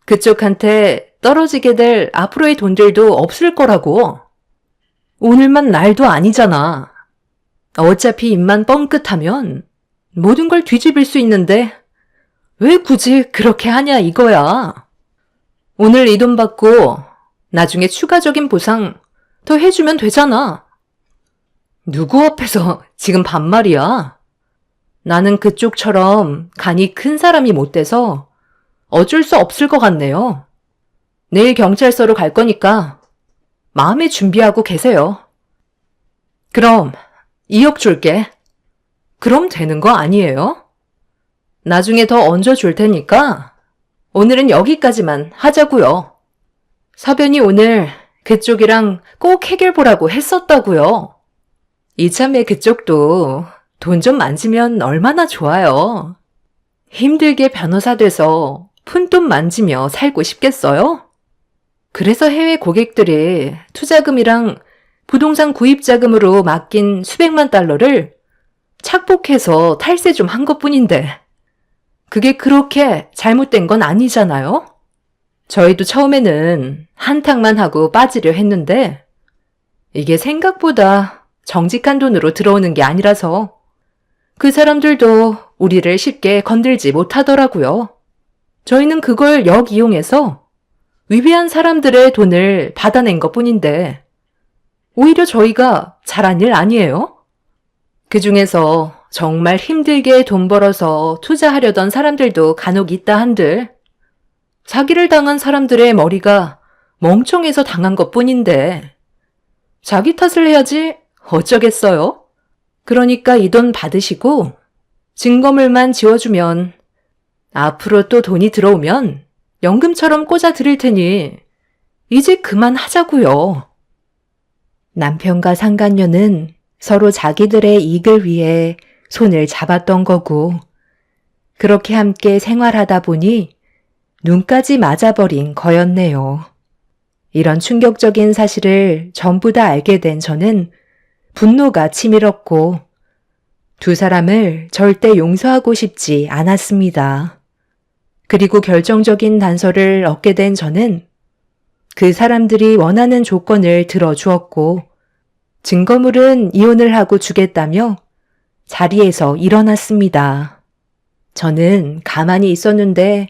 그쪽한테 떨어지게 될 앞으로의 돈들도 없을 거라고. 오늘만 날도 아니잖아. 어차피 입만 뻥끗하면 모든 걸 뒤집을 수 있는데 왜 굳이 그렇게 하냐 이거야. 오늘 이 돈 받고 나중에 추가적인 보상 더 해주면 되잖아. 누구 앞에서 지금 반말이야? 나는 그쪽처럼 간이 큰 사람이 못 돼서 어쩔 수 없을 것 같네요. 내일 경찰서로 갈 거니까 마음에 준비하고 계세요. 그럼 2억 줄게. 그럼 되는 거 아니에요? 나중에 더 얹어줄 테니까 오늘은 여기까지만 하자고요. 서변이 오늘 그쪽이랑 꼭 해결 보라고 했었다고요. 이참에 그쪽도 돈 좀 만지면 얼마나 좋아요. 힘들게 변호사 돼서 푼돈 만지며 살고 싶겠어요? 그래서 해외 고객들이 투자금이랑 부동산 구입 자금으로 맡긴 수백만 달러를 착복해서 탈세 좀 한 것뿐인데 그게 그렇게 잘못된 건 아니잖아요? 저희도 처음에는 한탕만 하고 빠지려 했는데 이게 생각보다 정직한 돈으로 들어오는 게 아니라서 그 사람들도 우리를 쉽게 건들지 못하더라고요. 저희는 그걸 역이용해서 위배한 사람들의 돈을 받아낸 것뿐인데 오히려 저희가 잘한 일 아니에요? 그 중에서 정말 힘들게 돈 벌어서 투자하려던 사람들도 간혹 있다 한들 사기를 당한 사람들의 머리가 멍청해서 당한 것뿐인데 자기 탓을 해야지 어쩌겠어요? 그러니까 이 돈 받으시고 증거물만 지워주면 앞으로 또 돈이 들어오면 연금처럼 꽂아 드릴 테니 이제 그만하자고요. 남편과 상간녀는 서로 자기들의 이익을 위해 손을 잡았던 거고 그렇게 함께 생활하다 보니 눈까지 맞아버린 거였네요. 이런 충격적인 사실을 전부 다 알게 된 저는 분노가 치밀었고 두 사람을 절대 용서하고 싶지 않았습니다. 그리고 결정적인 단서를 얻게 된 저는 그 사람들이 원하는 조건을 들어주었고 증거물은 이혼을 하고 주겠다며 자리에서 일어났습니다. 저는 가만히 있었는데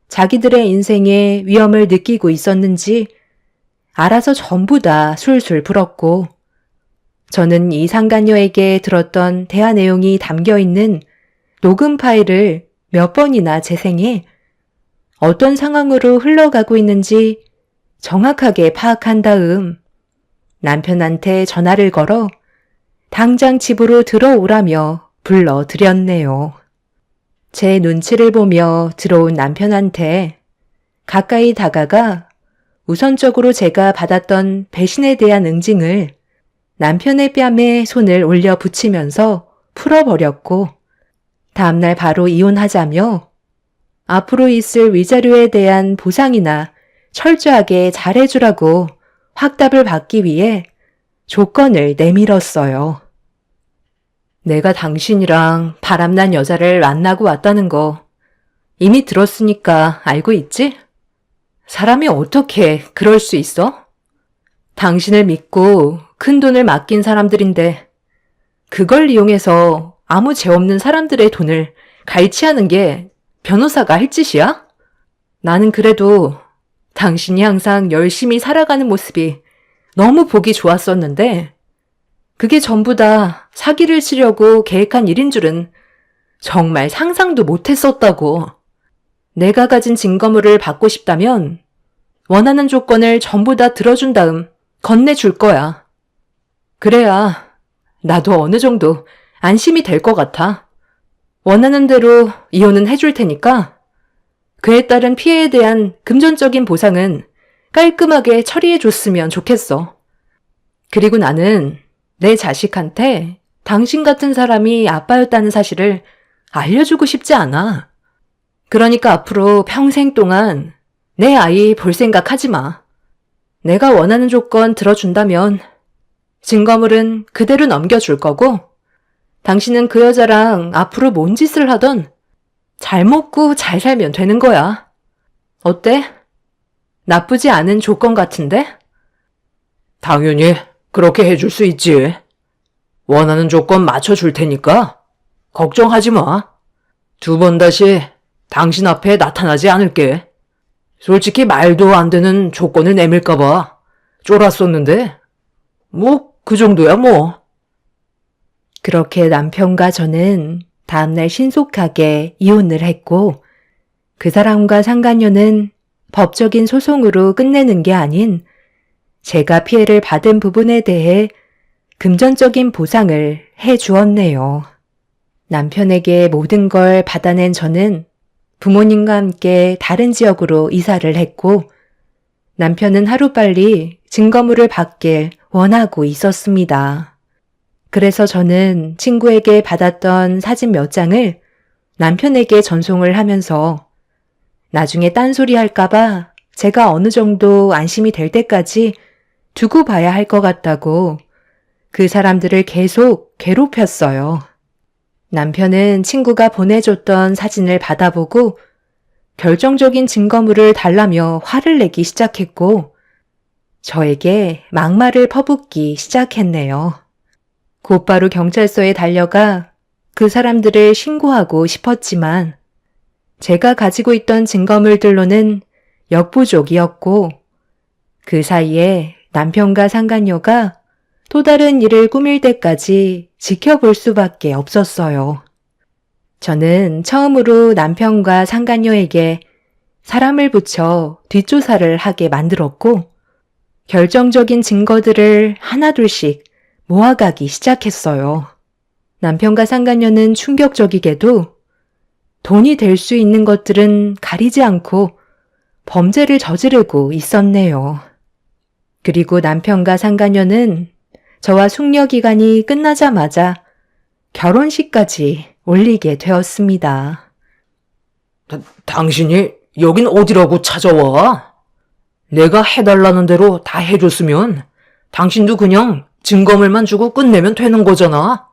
자기들의 인생에 위험을 느끼고 있었는지 알아서 전부 다 술술 불었고 저는 이 상간녀에게 들었던 대화 내용이 담겨있는 녹음 파일을 몇 번이나 재생해 어떤 상황으로 흘러가고 있는지 정확하게 파악한 다음 남편한테 전화를 걸어 당장 집으로 들어오라며 불러드렸네요. 제 눈치를 보며 들어온 남편한테 가까이 다가가 우선적으로 제가 받았던 배신에 대한 응징을 남편의 뺨에 손을 올려 붙이면서 풀어버렸고 다음날 바로 이혼하자며 앞으로 있을 위자료에 대한 보상이나 철저하게 잘해주라고 확답을 받기 위해 조건을 내밀었어요. 내가 당신이랑 바람난 여자를 만나고 왔다는 거 이미 들었으니까 알고 있지? 사람이 어떻게 그럴 수 있어? 당신을 믿고 큰 돈을 맡긴 사람들인데 그걸 이용해서 아무 죄 없는 사람들의 돈을 갈취하는 게 변호사가 할 짓이야? 나는 그래도 당신이 항상 열심히 살아가는 모습이 너무 보기 좋았었는데 그게 전부 다 사기를 치려고 계획한 일인 줄은 정말 상상도 못했었다고. 내가 가진 증거물을 받고 싶다면 원하는 조건을 전부 다 들어준 다음 건네줄 거야. 그래야 나도 어느 정도 안심이 될 것 같아. 원하는 대로 이혼은 해줄 테니까 그에 따른 피해에 대한 금전적인 보상은 깔끔하게 처리해줬으면 좋겠어. 그리고 나는 내 자식한테 당신 같은 사람이 아빠였다는 사실을 알려주고 싶지 않아. 그러니까 앞으로 평생 동안 내 아이 볼 생각 하지 마. 내가 원하는 조건 들어준다면 증거물은 그대로 넘겨줄 거고 당신은 그 여자랑 앞으로 뭔 짓을 하던 잘 먹고 잘 살면 되는 거야. 어때? 나쁘지 않은 조건 같은데? 당연히 그렇게 해줄 수 있지. 원하는 조건 맞춰줄 테니까 걱정하지 마. 2번 다시 당신 앞에 나타나지 않을게. 솔직히 말도 안 되는 조건을 내밀까봐 쫄았었는데 뭐 그 정도야 뭐. 그렇게 남편과 저는 다음날 신속하게 이혼을 했고 그 사람과 상간녀는 법적인 소송으로 끝내는 게 아닌 제가 피해를 받은 부분에 대해 금전적인 보상을 해 주었네요. 남편에게 모든 걸 받아낸 저는 부모님과 함께 다른 지역으로 이사를 했고 남편은 하루빨리 증거물을 받길 원하고 있었습니다. 그래서 저는 친구에게 받았던 사진 몇 장을 남편에게 전송을 하면서 나중에 딴소리 할까봐 제가 어느 정도 안심이 될 때까지 두고 봐야 할 것 같다고 그 사람들을 계속 괴롭혔어요. 남편은 친구가 보내줬던 사진을 받아보고 결정적인 증거물을 달라며 화를 내기 시작했고 저에게 막말을 퍼붓기 시작했네요. 곧바로 경찰서에 달려가 그 사람들을 신고하고 싶었지만 제가 가지고 있던 증거물들로는 역부족이었고 그 사이에 남편과 상간녀가 또 다른 일을 꾸밀 때까지 지켜볼 수밖에 없었어요. 저는 처음으로 남편과 상간녀에게 사람을 붙여 뒷조사를 하게 만들었고 결정적인 증거들을 하나둘씩 모아가기 시작했어요. 남편과 상간녀는 충격적이게도 돈이 될 수 있는 것들은 가리지 않고 범죄를 저지르고 있었네요. 그리고 남편과 상간녀는 저와 숙려 기간이 끝나자마자 결혼식까지 올리게 되었습니다. 당신이 여긴 어디라고 찾아와? 내가 해달라는 대로 다 해줬으면 당신도 그냥 증거물만 주고 끝내면 되는 거잖아.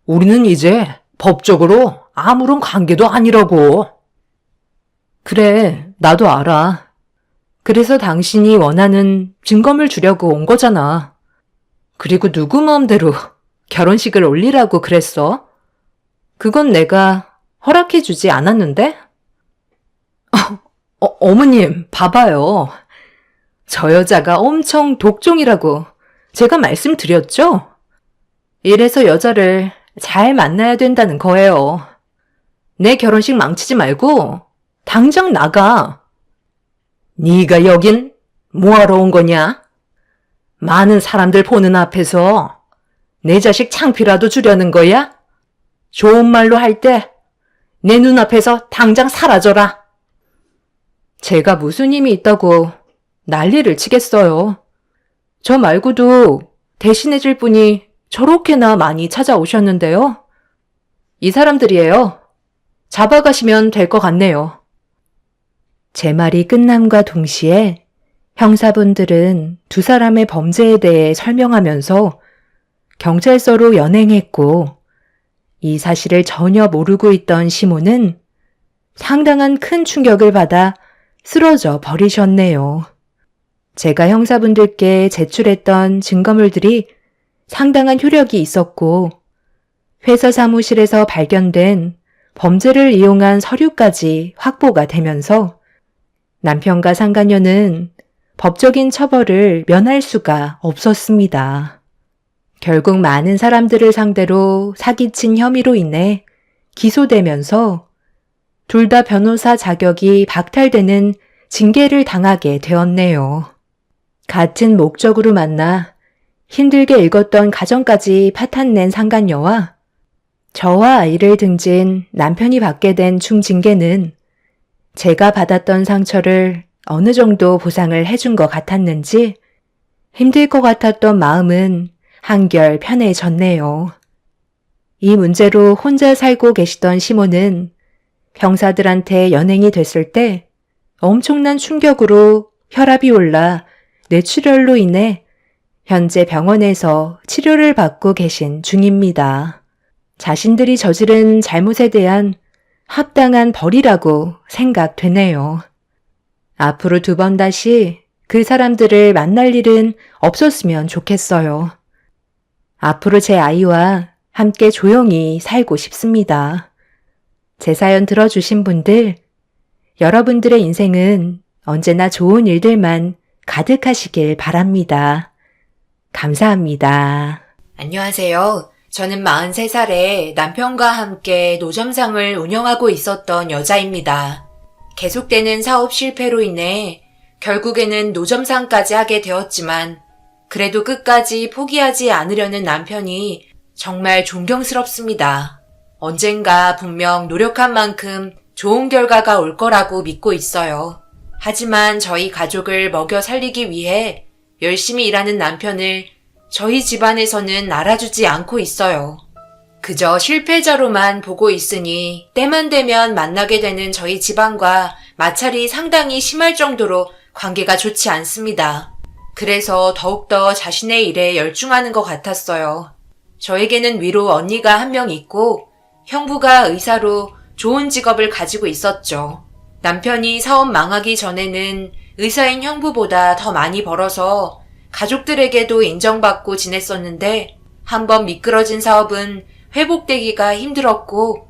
우리는 이제 법적으로 아무런 관계도 아니라고. 그래, 나도 알아. 그래서 당신이 원하는 증거물 주려고 온 거잖아. 그리고 누구 마음대로 결혼식을 올리라고 그랬어? 그건 내가 허락해주지 않았는데? 어머님, 봐봐요. 저 여자가 엄청 독종이라고 제가 말씀드렸죠? 이래서 여자를 잘 만나야 된다는 거예요. 내 결혼식 망치지 말고 당장 나가. 네가 여긴 뭐하러 온 거냐? 많은 사람들 보는 앞에서 내 자식 창피라도 주려는 거야? 좋은 말로 할 때 내 눈앞에서 당장 사라져라. 제가 무슨 힘이 있다고 난리를 치겠어요. 저 말고도 대신해줄 분이 저렇게나 많이 찾아오셨는데요. 이 사람들이에요. 잡아가시면 될 것 같네요. 제 말이 끝남과 동시에 형사분들은 두 사람의 범죄에 대해 설명하면서 경찰서로 연행했고, 이 사실을 전혀 모르고 있던 시몬은 상당한 큰 충격을 받아 쓰러져 버리셨네요. 제가 형사분들께 제출했던 증거물들이 상당한 효력이 있었고, 회사 사무실에서 발견된 범죄를 이용한 서류까지 확보가 되면서 남편과 상간녀는 법적인 처벌을 면할 수가 없었습니다. 결국 많은 사람들을 상대로 사기친 혐의로 인해 기소되면서 둘 다 변호사 자격이 박탈되는 징계를 당하게 되었네요. 같은 목적으로 만나 힘들게 읽었던 가정까지 파탄낸 상간녀와 저와 아이를 등진 남편이 받게 된 충징계는 제가 받았던 상처를 어느 정도 보상을 해준 것 같았는지 힘들 것 같았던 마음은 한결 편해졌네요. 이 문제로 혼자 살고 계시던 시몬은 형사들한테 연행이 됐을 때 엄청난 충격으로 혈압이 올라 뇌출혈로 인해 현재 병원에서 치료를 받고 계신 중입니다. 자신들이 저지른 잘못에 대한 합당한 벌이라고 생각되네요. 앞으로 두 번 다시 그 사람들을 만날 일은 없었으면 좋겠어요. 앞으로 제 아이와 함께 조용히 살고 싶습니다. 제 사연 들어주신 분들, 여러분들의 인생은 언제나 좋은 일들만 가득하시길 바랍니다. 감사합니다. 안녕하세요. 저는 43살에 남편과 함께 노점상을 운영하고 있었던 여자입니다. 계속되는 사업 실패로 인해 결국에는 노점상까지 하게 되었지만 그래도 끝까지 포기하지 않으려는 남편이 정말 존경스럽습니다. 언젠가 분명 노력한 만큼 좋은 결과가 올 거라고 믿고 있어요. 하지만 저희 가족을 먹여 살리기 위해 열심히 일하는 남편을 저희 집안에서는 알아주지 않고 있어요. 그저 실패자로만 보고 있으니 때만 되면 만나게 되는 저희 집안과 마찰이 상당히 심할 정도로 관계가 좋지 않습니다. 그래서 더욱더 자신의 일에 열중하는 것 같았어요. 저에게는 위로 언니가 한 명 있고 형부가 의사로 좋은 직업을 가지고 있었죠. 남편이 사업 망하기 전에는 의사인 형부보다 더 많이 벌어서 가족들에게도 인정받고 지냈었는데 한번 미끄러진 사업은 회복되기가 힘들었고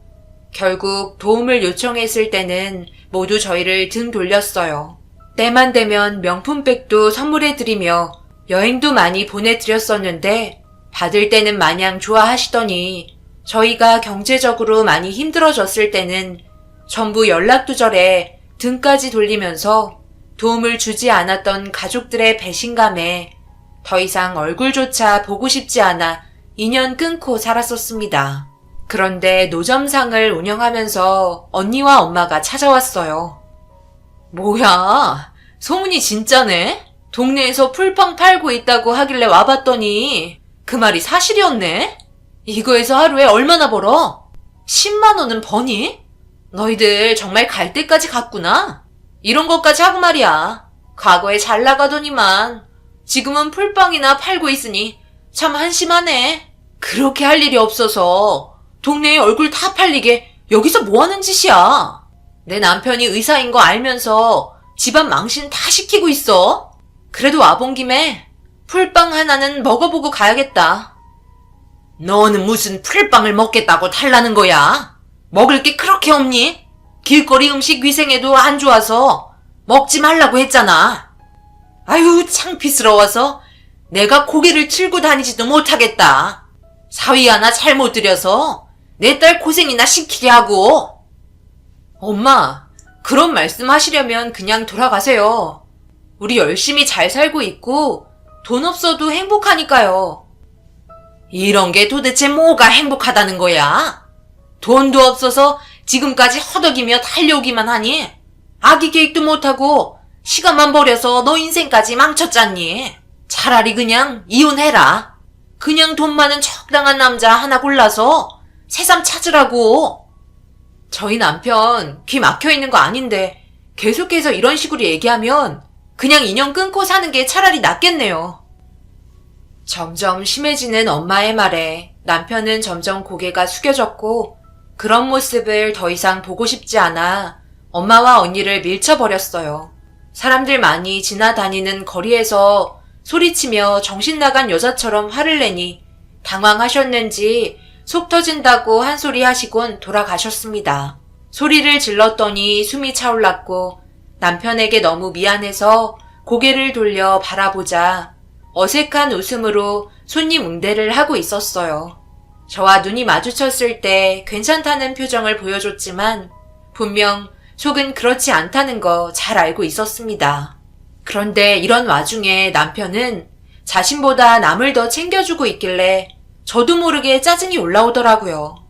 결국 도움을 요청했을 때는 모두 저희를 등 돌렸어요. 때만 되면 명품백도 선물해드리며 여행도 많이 보내드렸었는데 받을 때는 마냥 좋아하시더니 저희가 경제적으로 많이 힘들어졌을 때는 전부 연락두절에 등까지 돌리면서 도움을 주지 않았던 가족들의 배신감에 더 이상 얼굴조차 보고 싶지 않아 인연 끊고 살았었습니다. 그런데 노점상을 운영하면서 언니와 엄마가 찾아왔어요. 뭐야, 소문이 진짜네? 동네에서 풀빵 팔고 있다고 하길래 와봤더니 그 말이 사실이었네? 이거에서 하루에 얼마나 벌어? 10만 원은 버니? 너희들 정말 갈 때까지 갔구나? 이런 것까지 하고 말이야. 과거에 잘 나가더니만 지금은 풀빵이나 팔고 있으니 참 한심하네. 그렇게 할 일이 없어서 동네에 얼굴 다 팔리게 여기서 뭐 하는 짓이야? 내 남편이 의사인 거 알면서 집안 망신 다 시키고 있어. 그래도 와본 김에 풀빵 하나는 먹어보고 가야겠다. 너는 무슨 풀빵을 먹겠다고 탈라는 거야? 먹을 게 그렇게 없니? 길거리 음식 위생에도 안 좋아서 먹지 말라고 했잖아. 아유, 창피스러워서 내가 고개를 들고 다니지도 못하겠다. 사위 하나 잘못 들여서 내 딸 고생이나 시키게 하고. 엄마, 그런 말씀 하시려면 그냥 돌아가세요. 우리 열심히 잘 살고 있고 돈 없어도 행복하니까요. 이런 게 도대체 뭐가 행복하다는 거야? 돈도 없어서 지금까지 허덕이며 달려오기만 하니? 아기 계획도 못하고 시간만 버려서 너 인생까지 망쳤잖니? 차라리 그냥 이혼해라. 그냥 돈 많은 적당한 남자 하나 골라서 새삼 찾으라고. 저희 남편 귀 막혀있는 거 아닌데 계속해서 이런 식으로 얘기하면 그냥 인연 끊고 사는 게 차라리 낫겠네요. 점점 심해지는 엄마의 말에 남편은 점점 고개가 숙여졌고 그런 모습을 더 이상 보고 싶지 않아 엄마와 언니를 밀쳐버렸어요. 사람들 많이 지나다니는 거리에서 소리치며 정신 나간 여자처럼 화를 내니 당황하셨는지 속 터진다고 한 소리 하시곤 돌아가셨습니다. 소리를 질렀더니 숨이 차올랐고 남편에게 너무 미안해서 고개를 돌려 바라보자 어색한 웃음으로 손님 응대를 하고 있었어요. 저와 눈이 마주쳤을 때 괜찮다는 표정을 보여줬지만 분명 속은 그렇지 않다는 거 잘 알고 있었습니다. 그런데 이런 와중에 남편은 자신보다 남을 더 챙겨주고 있길래 저도 모르게 짜증이 올라오더라고요.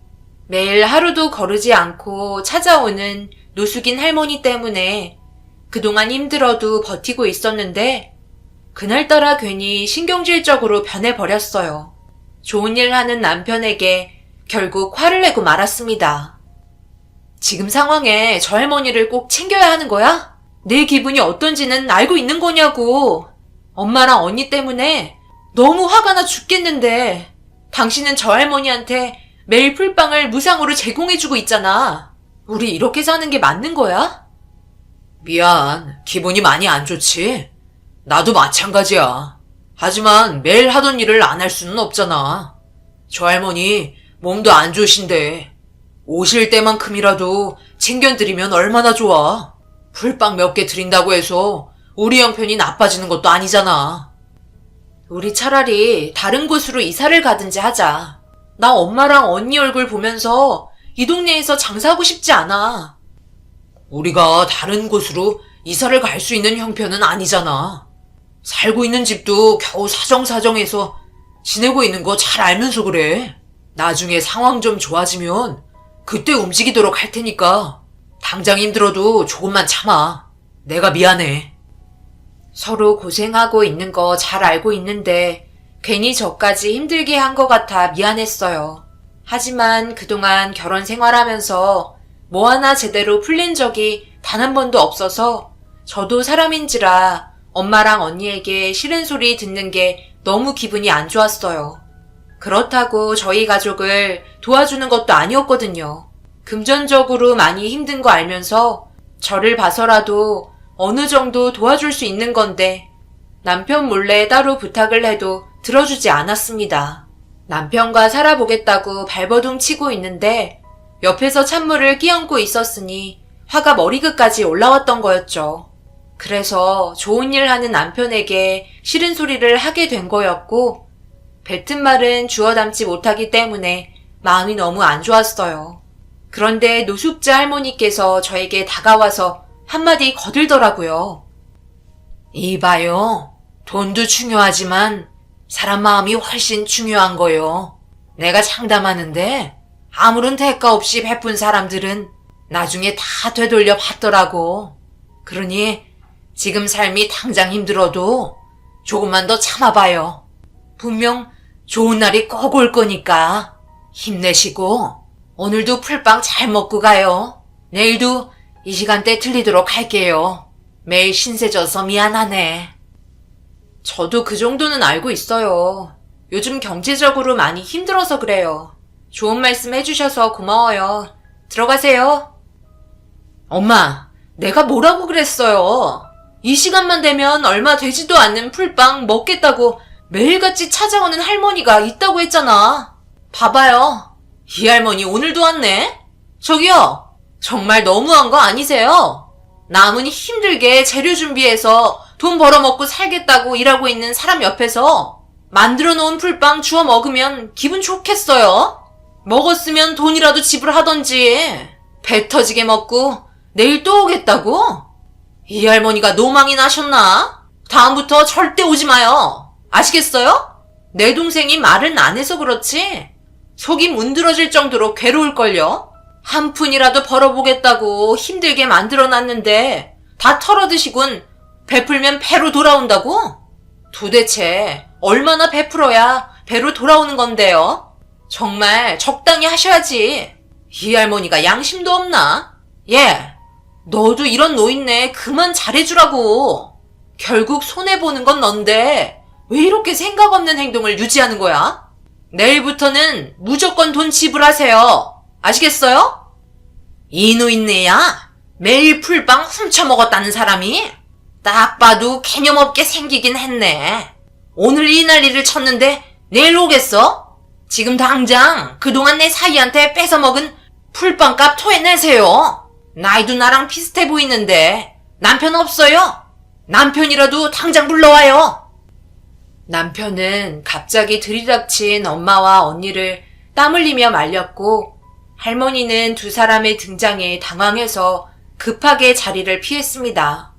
매일 하루도 거르지 않고 찾아오는 노숙인 할머니 때문에 그동안 힘들어도 버티고 있었는데 그날따라 괜히 신경질적으로 변해버렸어요. 좋은 일 하는 남편에게 결국 화를 내고 말았습니다. 지금 상황에 저 할머니를 꼭 챙겨야 하는 거야? 내 기분이 어떤지는 알고 있는 거냐고. 엄마랑 언니 때문에 너무 화가 나 죽겠는데 당신은 저 할머니한테 매일 풀빵을 무상으로 제공해주고 있잖아. 우리 이렇게 사는 게 맞는 거야? 미안. 기분이 많이 안 좋지? 나도 마찬가지야. 하지만 매일 하던 일을 안 할 수는 없잖아. 저 할머니 몸도 안 좋으신데 오실 때만큼이라도 챙겨드리면 얼마나 좋아. 풀빵 몇 개 드린다고 해서 우리 형편이 나빠지는 것도 아니잖아. 우리 차라리 다른 곳으로 이사를 가든지 하자. 나 엄마랑 언니 얼굴 보면서 이 동네에서 장사하고 싶지 않아. 우리가 다른 곳으로 이사를 갈 수 있는 형편은 아니잖아. 살고 있는 집도 겨우 사정사정해서 지내고 있는 거 잘 알면서 그래. 나중에 상황 좀 좋아지면 그때 움직이도록 할 테니까 당장 힘들어도 조금만 참아. 내가 미안해. 서로 고생하고 있는 거 잘 알고 있는데 괜히 저까지 힘들게 한 것 같아 미안했어요. 하지만 그동안 결혼 생활하면서 뭐 하나 제대로 풀린 적이 단 한 번도 없어서 저도 사람인지라 엄마랑 언니에게 싫은 소리 듣는 게 너무 기분이 안 좋았어요. 그렇다고 저희 가족을 도와주는 것도 아니었거든요. 금전적으로 많이 힘든 거 알면서 저를 봐서라도 어느 정도 도와줄 수 있는 건데 남편 몰래 따로 부탁을 해도 들어주지 않았습니다. 남편과 살아보겠다고 발버둥 치고 있는데 옆에서 찬물을 끼얹고 있었으니 화가 머리끝까지 올라왔던 거였죠. 그래서 좋은 일 하는 남편에게 싫은 소리를 하게 된 거였고 뱉은 말은 주워 담지 못하기 때문에 마음이 너무 안 좋았어요. 그런데 노숙자 할머니께서 저에게 다가와서 한마디 거들더라고요. 이봐요. 돈도 중요하지만 사람 마음이 훨씬 중요한 거요. 내가 상담하는데 아무런 대가 없이 베푼 사람들은 나중에 다 되돌려 받더라고. 그러니 지금 삶이 당장 힘들어도 조금만 더 참아봐요. 분명 좋은 날이 꼭 올 거니까 힘내시고 오늘도 풀빵 잘 먹고 가요. 내일도 이 시간대 들리도록 할게요. 매일 신세져서 미안하네. 저도 그 정도는 알고 있어요. 요즘 경제적으로 많이 힘들어서 그래요. 좋은 말씀 해주셔서 고마워요. 들어가세요. 엄마, 내가 뭐라고 그랬어요? 이 시간만 되면 얼마 되지도 않는 풀빵 먹겠다고 매일같이 찾아오는 할머니가 있다고 했잖아. 봐봐요. 이 할머니 오늘도 왔네? 저기요, 정말 너무한 거 아니세요? 남은 힘들게 재료 준비해서 돈 벌어먹고 살겠다고 일하고 있는 사람 옆에서 만들어 놓은 풀빵 주워 먹으면 기분 좋겠어요? 먹었으면 돈이라도 지불하던지. 배 터지게 먹고 내일 또 오겠다고? 이 할머니가 노망이 나셨나? 다음부터 절대 오지 마요. 아시겠어요? 내 동생이 말은 안 해서 그렇지 속이 문드러질 정도로 괴로울걸요? 한 푼이라도 벌어보겠다고 힘들게 만들어놨는데 다 털어드시곤 베풀면 배로 돌아온다고? 도대체 얼마나 베풀어야 배로 돌아오는 건데요? 정말 적당히 하셔야지. 이 할머니가 양심도 없나? 예, 너도 이런 노인네 그만 잘해주라고. 결국 손해보는 건 넌데 왜 이렇게 생각 없는 행동을 유지하는 거야? 내일부터는 무조건 돈 지불하세요. 아시겠어요? 이누있네야? 매일 풀빵 훔쳐먹었다는 사람이? 딱 봐도 개념 없게 생기긴 했네. 오늘 이 난리를 쳤는데 내일 오겠어? 지금 당장 그동안 내 사이한테 뺏어먹은 풀빵값 토해내세요. 나이도 나랑 비슷해 보이는데 남편 없어요? 남편이라도 당장 불러와요. 남편은 갑자기 들이닥친 엄마와 언니를 땀 흘리며 말렸고 할머니는 두 사람의 등장에 당황해서 급하게 자리를 피했습니다.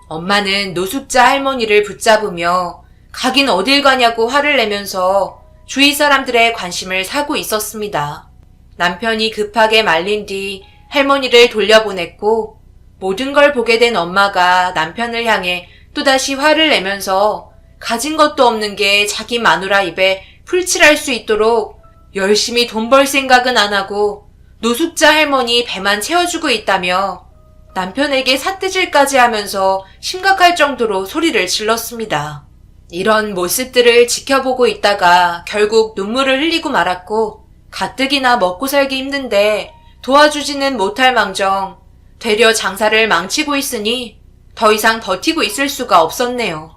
엄마는 노숙자 할머니를 붙잡으며 가긴 어딜 가냐고 화를 내면서 주위 사람들의 관심을 사고 있었습니다. 남편이 급하게 말린 뒤 할머니를 돌려보냈고 모든 걸 보게 된 엄마가 남편을 향해 또다시 화를 내면서 가진 것도 없는 게 자기 마누라 입에 풀칠할 수 있도록 열심히 돈 벌 생각은 안 하고 노숙자 할머니 배만 채워주고 있다며 남편에게 삿대질까지 하면서 심각할 정도로 소리를 질렀습니다. 이런 모습들을 지켜보고 있다가 결국 눈물을 흘리고 말았고 가뜩이나 먹고 살기 힘든데 도와주지는 못할 망정 되려 장사를 망치고 있으니 더 이상 버티고 있을 수가 없었네요.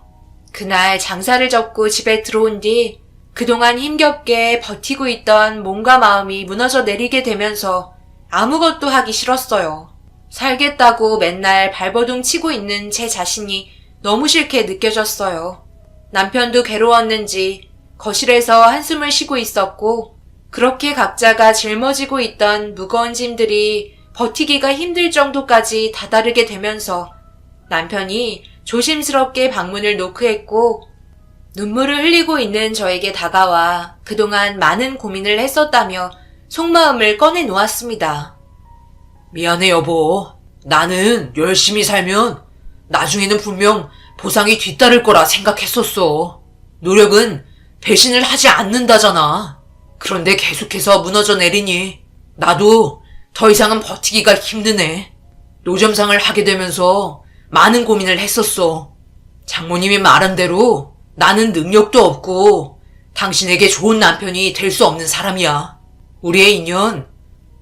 그날 장사를 접고 집에 들어온 뒤 그동안 힘겹게 버티고 있던 몸과 마음이 무너져 내리게 되면서 아무것도 하기 싫었어요. 살겠다고 맨날 발버둥 치고 있는 제 자신이 너무 싫게 느껴졌어요. 남편도 괴로웠는지 거실에서 한숨을 쉬고 있었고 그렇게 각자가 짊어지고 있던 무거운 짐들이 버티기가 힘들 정도까지 다다르게 되면서 남편이 조심스럽게 방문을 노크했고 눈물을 흘리고 있는 저에게 다가와 그동안 많은 고민을 했었다며 속마음을 꺼내 놓았습니다. 미안해 여보. 나는 열심히 살면 나중에는 분명 보상이 뒤따를 거라 생각했었어. 노력은 배신을 하지 않는다잖아. 그런데 계속해서 무너져 내리니 나도 더 이상은 버티기가 힘드네. 노점상을 하게 되면서 많은 고민을 했었어. 장모님이 말한 대로 나는 능력도 없고 당신에게 좋은 남편이 될 수 없는 사람이야. 우리의 인연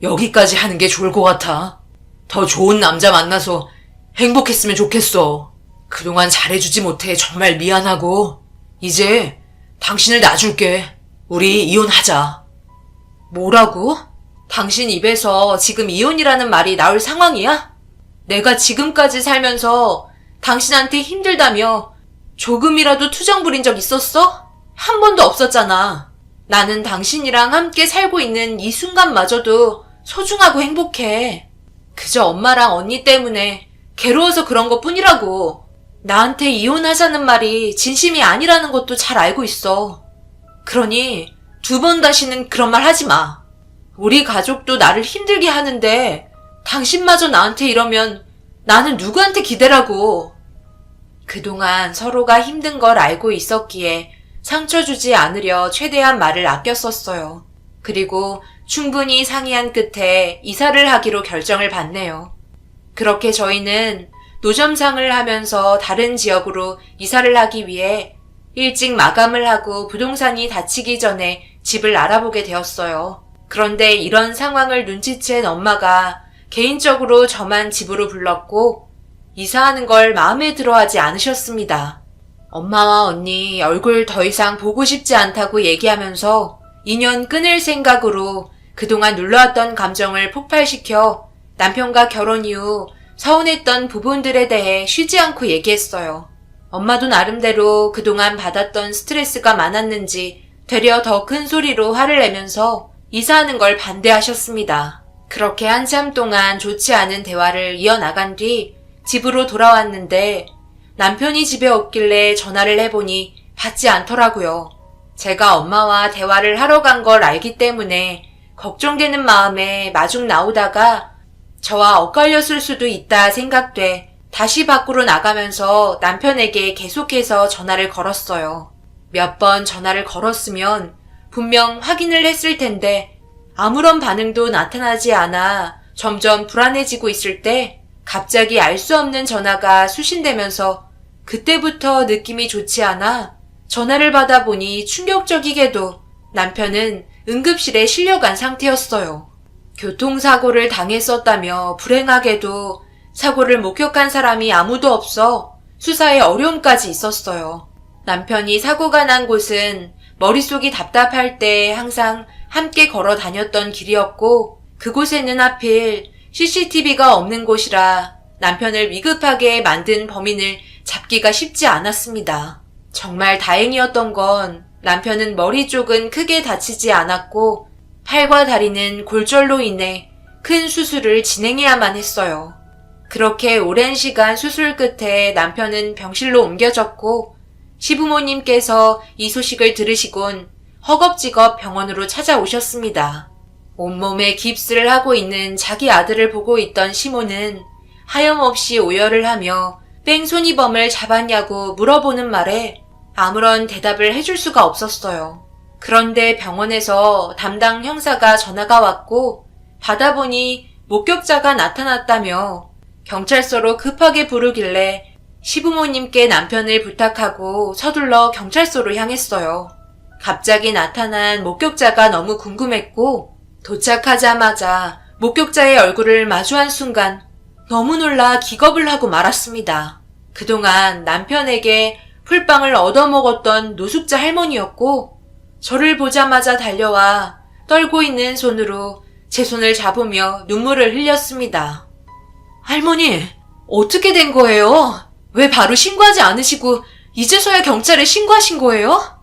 여기까지 하는 게 좋을 것 같아. 더 좋은 남자 만나서 행복했으면 좋겠어. 그동안 잘해주지 못해 정말 미안하고 이제 당신을 놔줄게. 우리 이혼하자. 뭐라고? 당신 입에서 지금 이혼이라는 말이 나올 상황이야? 내가 지금까지 살면서 당신한테 힘들다며 조금이라도 투정 부린 적 있었어? 한 번도 없었잖아. 나는 당신이랑 함께 살고 있는 이 순간마저도 소중하고 행복해. 그저 엄마랑 언니 때문에 괴로워서 그런 것 뿐이라고. 나한테 이혼하자는 말이 진심이 아니라는 것도 잘 알고 있어. 그러니 2번 다시는 그런 말 하지 마. 우리 가족도 나를 힘들게 하는데 당신마저 나한테 이러면 나는 누구한테 기대라고. 그동안 서로가 힘든 걸 알고 있었기에 상처 주지 않으려 최대한 말을 아꼈었어요. 그리고 충분히 상의한 끝에 이사를 하기로 결정을 받네요. 그렇게 저희는 노점상을 하면서 다른 지역으로 이사를 하기 위해 일찍 마감을 하고 부동산이 닫히기 전에 집을 알아보게 되었어요. 그런데 이런 상황을 눈치챈 엄마가 개인적으로 저만 집으로 불렀고 이사하는 걸 마음에 들어하지 않으셨습니다. 엄마와 언니 얼굴 더 이상 보고 싶지 않다고 얘기하면서 인연 끊을 생각으로 그동안 눌러왔던 감정을 폭발시켜 남편과 결혼 이후 서운했던 부분들에 대해 쉬지 않고 얘기했어요. 엄마도 나름대로 그동안 받았던 스트레스가 많았는지 되려 더 큰 소리로 화를 내면서 이사하는 걸 반대하셨습니다. 그렇게 한참 동안 좋지 않은 대화를 이어나간 뒤 집으로 돌아왔는데 남편이 집에 없길래 전화를 해보니 받지 않더라고요. 제가 엄마와 대화를 하러 간 걸 알기 때문에 걱정되는 마음에 마중 나오다가 저와 엇갈렸을 수도 있다 생각돼 다시 밖으로 나가면서 남편에게 계속해서 전화를 걸었어요. 몇 번 전화를 걸었으면 분명 확인을 했을 텐데 아무런 반응도 나타나지 않아 점점 불안해지고 있을 때 갑자기 알 수 없는 전화가 수신되면서 그때부터 느낌이 좋지 않아 전화를 받아보니 충격적이게도 남편은 응급실에 실려간 상태였어요. 교통사고를 당했었다며 불행하게도 사고를 목격한 사람이 아무도 없어 수사에 어려움까지 있었어요. 남편이 사고가 난 곳은 머릿속이 답답할 때 항상 함께 걸어 다녔던 길이었고 그곳에는 하필 CCTV가 없는 곳이라 남편을 위급하게 만든 범인을 잡기가 쉽지 않았습니다. 정말 다행이었던 건 남편은 머리 쪽은 크게 다치지 않았고 팔과 다리는 골절로 인해 큰 수술을 진행해야만 했어요. 그렇게 오랜 시간 수술 끝에 남편은 병실로 옮겨졌고 시부모님께서 이 소식을 들으시곤 허겁지겁 병원으로 찾아오셨습니다. 온몸에 깁스를 하고 있는 자기 아들을 보고 있던 시모는 하염없이 오열을 하며 뺑소니범을 잡았냐고 물어보는 말에 아무런 대답을 해줄 수가 없었어요. 그런데 병원에서 담당 형사가 전화가 왔고 받아보니 목격자가 나타났다며 경찰서로 급하게 부르길래 시부모님께 남편을 부탁하고 서둘러 경찰서로 향했어요. 갑자기 나타난 목격자가 너무 궁금했고 도착하자마자 목격자의 얼굴을 마주한 순간 너무 놀라 기겁을 하고 말았습니다. 그동안 남편에게 풀빵을 얻어먹었던 노숙자 할머니였고 저를 보자마자 달려와 떨고 있는 손으로 제 손을 잡으며 눈물을 흘렸습니다. 할머니, 어떻게 된 거예요? 왜 바로 신고하지 않으시고 이제서야 경찰에 신고하신 거예요?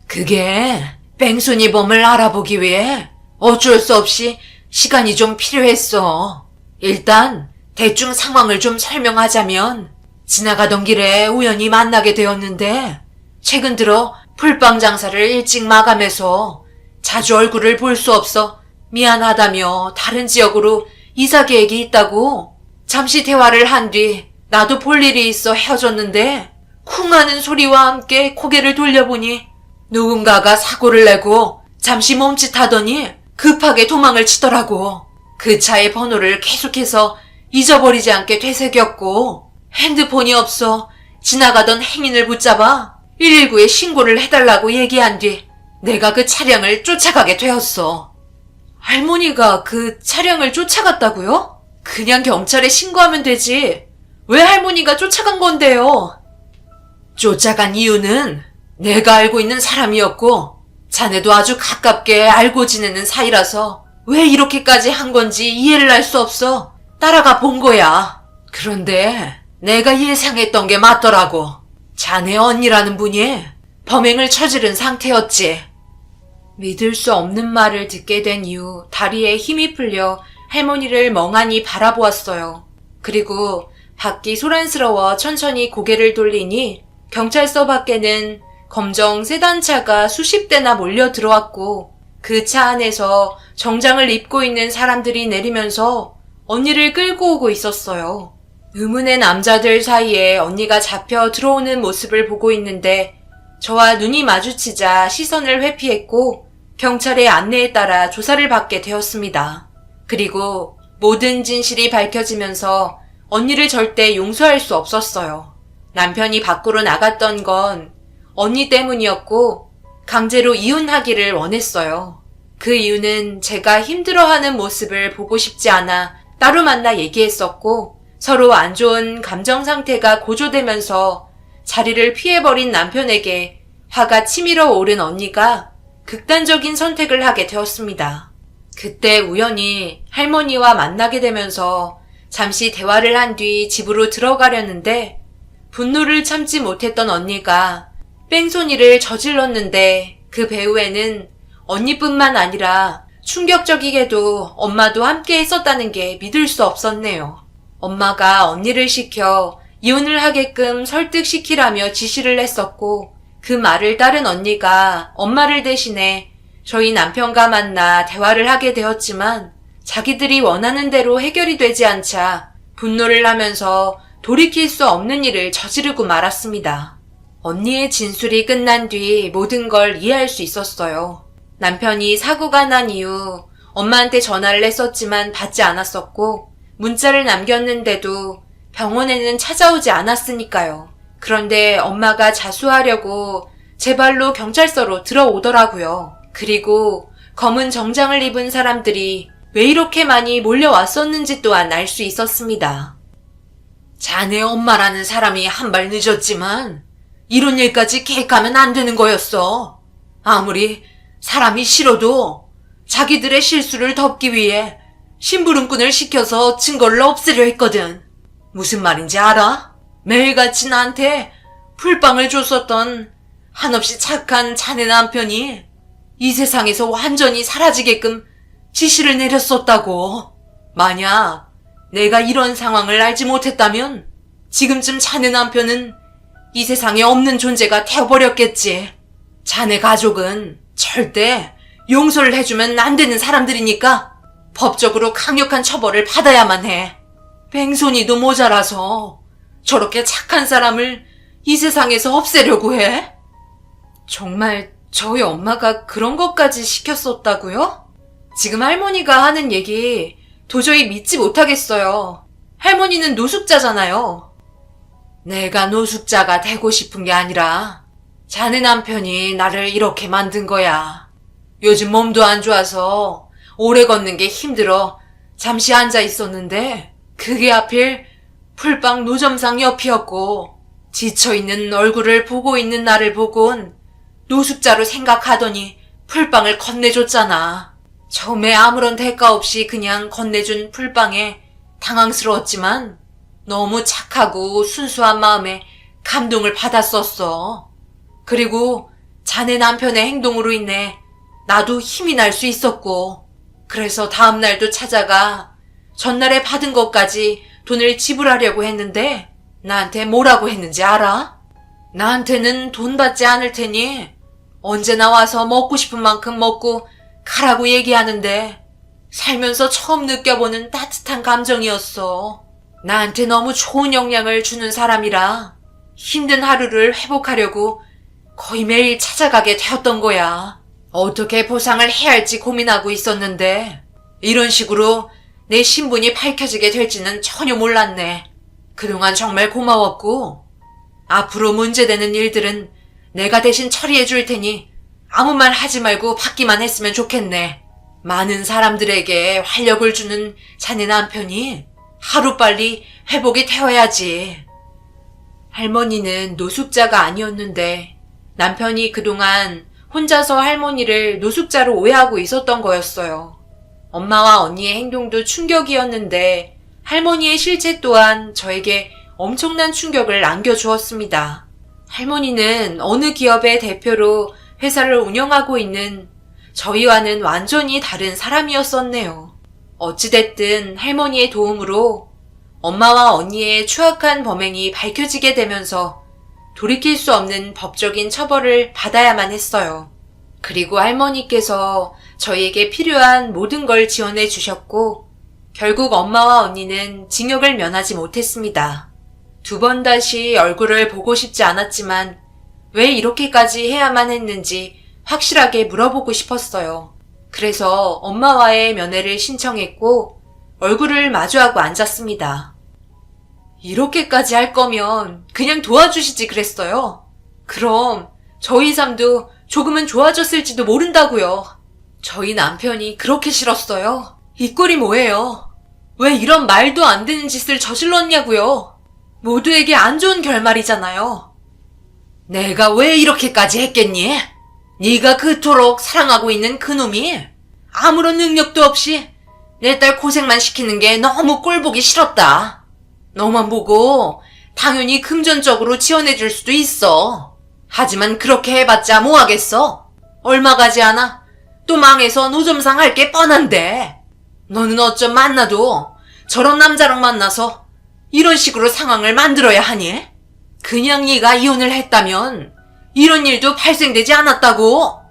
그게 뺑소니범을 알아보기 위해 어쩔 수 없이 시간이 좀 필요했어. 일단 대충 상황을 좀 설명하자면 지나가던 길에 우연히 만나게 되었는데 최근 들어 풀빵 장사를 일찍 마감해서 자주 얼굴을 볼 수 없어 미안하다며 다른 지역으로 이사 계획이 있다고 잠시 대화를 한 뒤 나도 볼 일이 있어 헤어졌는데 쿵 하는 소리와 함께 고개를 돌려보니 누군가가 사고를 내고 잠시 멈칫하더니 급하게 도망을 치더라고. 그 차의 번호를 계속해서 잊어버리지 않게 되새겼고 핸드폰이 없어 지나가던 행인을 붙잡아 119에 신고를 해달라고 얘기한 뒤 내가 그 차량을 쫓아가게 되었어. 할머니가 그 차량을 쫓아갔다고요? 그냥 경찰에 신고하면 되지. 왜 할머니가 쫓아간 건데요? 쫓아간 이유는 내가 알고 있는 사람이었고 자네도 아주 가깝게 알고 지내는 사이라서 왜 이렇게까지 한 건지 이해를 할 수 없어 따라가 본 거야. 그런데 내가 예상했던 게 맞더라고. 자네 언니라는 분이 범행을 저지른 상태였지. 믿을 수 없는 말을 듣게 된 이후 다리에 힘이 풀려 할머니를 멍하니 바라보았어요. 그리고 밖이 소란스러워 천천히 고개를 돌리니 경찰서 밖에는 검정 세단차가 수십 대나 몰려 들어왔고 그 차 안에서 정장을 입고 있는 사람들이 내리면서 언니를 끌고 오고 있었어요. 의문의 남자들 사이에 언니가 잡혀 들어오는 모습을 보고 있는데 저와 눈이 마주치자 시선을 회피했고 경찰의 안내에 따라 조사를 받게 되었습니다. 그리고 모든 진실이 밝혀지면서 언니를 절대 용서할 수 없었어요. 남편이 밖으로 나갔던 건 언니 때문이었고 강제로 이혼하기를 원했어요. 그 이유는 제가 힘들어하는 모습을 보고 싶지 않아 따로 만나 얘기했었고 서로 안 좋은 감정 상태가 고조되면서 자리를 피해버린 남편에게 화가 치밀어 오른 언니가 극단적인 선택을 하게 되었습니다. 그때 우연히 할머니와 만나게 되면서 잠시 대화를 한 뒤 집으로 들어가려는데 분노를 참지 못했던 언니가 뺑소니를 저질렀는데 그 배후에는 언니뿐만 아니라 충격적이게도 엄마도 함께 했었다는 게 믿을 수 없었네요. 엄마가 언니를 시켜 이혼을 하게끔 설득시키라며 지시를 했었고 그 말을 따른 언니가 엄마를 대신해 저희 남편과 만나 대화를 하게 되었지만 자기들이 원하는 대로 해결이 되지 않자 분노를 하면서 돌이킬 수 없는 일을 저지르고 말았습니다. 언니의 진술이 끝난 뒤 모든 걸 이해할 수 있었어요. 남편이 사고가 난 이후 엄마한테 전화를 했었지만 받지 않았었고 문자를 남겼는데도 병원에는 찾아오지 않았으니까요. 그런데 엄마가 자수하려고 제 발로 경찰서로 들어오더라고요. 그리고 검은 정장을 입은 사람들이 왜 이렇게 많이 몰려왔었는지 또한 알 수 있었습니다. 자네 엄마라는 사람이 한 발 늦었지만 이런 일까지 계획하면 안 되는 거였어. 아무리 사람이 싫어도 자기들의 실수를 덮기 위해 심부름꾼을 시켜서 증거를 없애려 했거든. 무슨 말인지 알아? 매일같이 나한테 풀빵을 줬었던 한없이 착한 자네 남편이 이 세상에서 완전히 사라지게끔 지시를 내렸었다고. 만약 내가 이런 상황을 알지 못했다면 지금쯤 자네 남편은 이 세상에 없는 존재가 되어버렸겠지. 자네 가족은 절대 용서를 해주면 안 되는 사람들이니까 법적으로 강력한 처벌을 받아야만 해. 뺑소니도 모자라서 저렇게 착한 사람을 이 세상에서 없애려고 해? 정말 저희 엄마가 그런 것까지 시켰었다고요? 지금 할머니가 하는 얘기 도저히 믿지 못하겠어요. 할머니는 노숙자잖아요. 내가 노숙자가 되고 싶은 게 아니라 자네 남편이 나를 이렇게 만든 거야. 요즘 몸도 안 좋아서 오래 걷는 게 힘들어 잠시 앉아 있었는데 그게 하필 풀빵 노점상 옆이었고 지쳐있는 얼굴을 보고 있는 나를 보곤 노숙자로 생각하더니 풀빵을 건네줬잖아. 처음에 아무런 대가 없이 그냥 건네준 풀빵에 당황스러웠지만 너무 착하고 순수한 마음에 감동을 받았었어. 그리고 자네 남편의 행동으로 인해 나도 힘이 날 수 있었고, 그래서 다음날도 찾아가 전날에 받은 것까지 돈을 지불하려고 했는데 나한테 뭐라고 했는지 알아? 나한테는 돈 받지 않을 테니 언제나 와서 먹고 싶은 만큼 먹고 가라고 얘기하는데 살면서 처음 느껴보는 따뜻한 감정이었어. 나한테 너무 좋은 영향을 주는 사람이라 힘든 하루를 회복하려고 거의 매일 찾아가게 되었던 거야. 어떻게 보상을 해야 할지 고민하고 있었는데 이런 식으로 내 신분이 밝혀지게 될지는 전혀 몰랐네. 그동안 정말 고마웠고 앞으로 문제되는 일들은 내가 대신 처리해 줄 테니 아무 말 하지 말고 받기만 했으면 좋겠네. 많은 사람들에게 활력을 주는 자네 남편이 하루빨리 회복이 되어야지. 할머니는 노숙자가 아니었는데 남편이 그동안 혼자서 할머니를 노숙자로 오해하고 있었던 거였어요. 엄마와 언니의 행동도 충격이었는데 할머니의 실체 또한 저에게 엄청난 충격을 안겨주었습니다. 할머니는 어느 기업의 대표로 회사를 운영하고 있는 저희와는 완전히 다른 사람이었었네요. 어찌됐든 할머니의 도움으로 엄마와 언니의 추악한 범행이 밝혀지게 되면서 돌이킬 수 없는 법적인 처벌을 받아야만 했어요. 그리고 할머니께서 저희에게 필요한 모든 걸 지원해 주셨고 결국 엄마와 언니는 징역을 면하지 못했습니다. 두 번 다시 얼굴을 보고 싶지 않았지만 왜 이렇게까지 해야만 했는지 확실하게 물어보고 싶었어요. 그래서 엄마와의 면회를 신청했고 얼굴을 마주하고 앉았습니다. 이렇게까지 할 거면 그냥 도와주시지 그랬어요. 그럼 저희 삶도 조금은 좋아졌을지도 모른다고요. 저희 남편이 그렇게 싫었어요. 이 꼴이 뭐예요? 왜 이런 말도 안 되는 짓을 저질렀냐고요. 모두에게 안 좋은 결말이잖아요. 내가 왜 이렇게까지 했겠니? 네가 그토록 사랑하고 있는 그놈이 아무런 능력도 없이 내 딸 고생만 시키는 게 너무 꼴보기 싫었다. 너만 보고 당연히 금전적으로 지원해줄 수도 있어. 하지만 그렇게 해봤자 뭐하겠어? 얼마 가지 않아 또 망해서 노점상 할 게 뻔한데 너는 어쩜 만나도 저런 남자랑 만나서 이런 식으로 상황을 만들어야 하니? 그냥 네가 이혼을 했다면 이런 일도 발생되지 않았다고.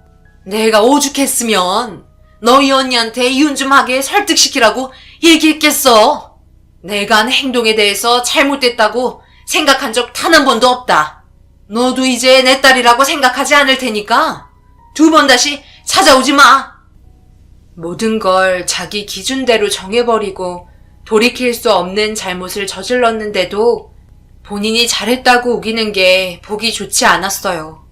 내가 오죽했으면 너희 언니한테 이혼 좀 하게 설득시키라고 얘기했겠어. 내가 한 행동에 대해서 잘못됐다고 생각한 적 단 한 번도 없다. 너도 이제 내 딸이라고 생각하지 않을 테니까 두 번 다시 찾아오지 마. 모든 걸 자기 기준대로 정해버리고 돌이킬 수 없는 잘못을 저질렀는데도 본인이 잘했다고 우기는 게 보기 좋지 않았어요.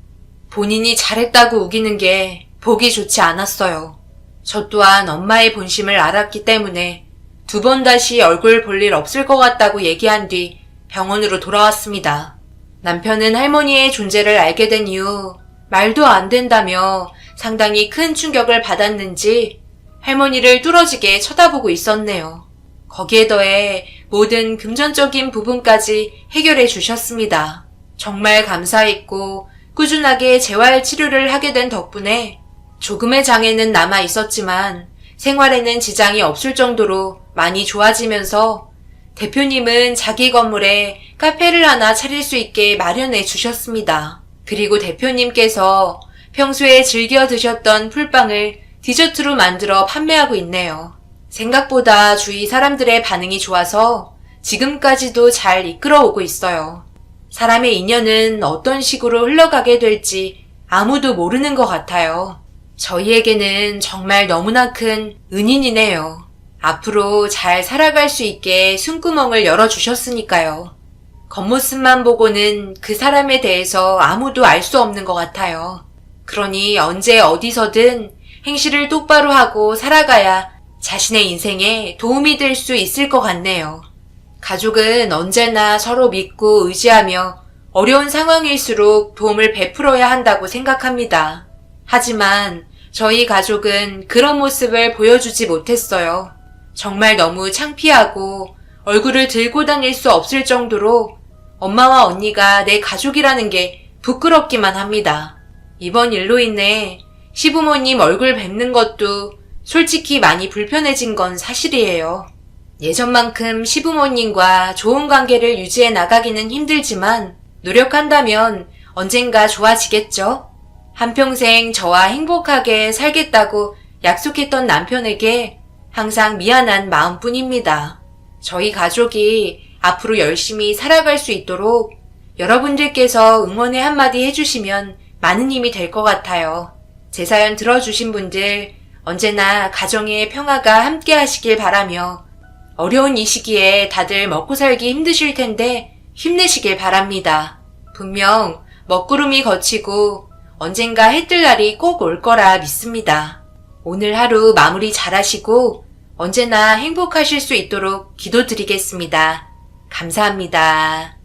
본인이 잘했다고 우기는 게 보기 좋지 않았어요. 저 또한 엄마의 본심을 알았기 때문에 2번 다시 얼굴 볼 일 없을 것 같다고 얘기한 뒤 병원으로 돌아왔습니다. 남편은 할머니의 존재를 알게 된 이후 말도 안 된다며 상당히 큰 충격을 받았는지 할머니를 뚫어지게 쳐다보고 있었네요. 거기에 더해 모든 금전적인 부분까지 해결해 주셨습니다. 정말 감사했고 꾸준하게 재활 치료를 하게 된 덕분에 조금의 장애는 남아 있었지만 생활에는 지장이 없을 정도로 많이 좋아지면서 대표님은 자기 건물에 카페를 하나 차릴 수 있게 마련해 주셨습니다. 그리고 대표님께서 평소에 즐겨 드셨던 풀빵을 디저트로 만들어 판매하고 있네요. 생각보다 주위 사람들의 반응이 좋아서 지금까지도 잘 이끌어오고 있어요. 사람의 인연은 어떤 식으로 흘러가게 될지 아무도 모르는 것 같아요. 저희에게는 정말 너무나 큰 은인이네요. 앞으로 잘 살아갈 수 있게 숨구멍을 열어주셨으니까요. 겉모습만 보고는 그 사람에 대해서 아무도 알 수 없는 것 같아요. 그러니 언제 어디서든 행실을 똑바로 하고 살아가야 자신의 인생에 도움이 될 수 있을 것 같네요. 가족은 언제나 서로 믿고 의지하며 어려운 상황일수록 도움을 베풀어야 한다고 생각합니다. 하지만 저희 가족은 그런 모습을 보여주지 못했어요. 정말 너무 창피하고 얼굴을 들고 다닐 수 없을 정도로 엄마와 언니가 내 가족이라는 게 부끄럽기만 합니다. 이번 일로 인해 시부모님 얼굴 뵙는 것도 솔직히 많이 불편해진 건 사실이에요. 예전만큼 시부모님과 좋은 관계를 유지해 나가기는 힘들지만 노력한다면 언젠가 좋아지겠죠? 한평생 저와 행복하게 살겠다고 약속했던 남편에게 항상 미안한 마음뿐입니다. 저희 가족이 앞으로 열심히 살아갈 수 있도록 여러분들께서 응원의 한마디 해주시면 많은 힘이 될 것 같아요. 제 사연 들어주신 분들 언제나 가정의 평화가 함께 하시길 바라며 어려운 이 시기에 다들 먹고 살기 힘드실 텐데 힘내시길 바랍니다. 분명 먹구름이 걷히고 언젠가 해 뜰 날이 꼭 올 거라 믿습니다. 오늘 하루 마무리 잘하시고 언제나 행복하실 수 있도록 기도드리겠습니다. 감사합니다.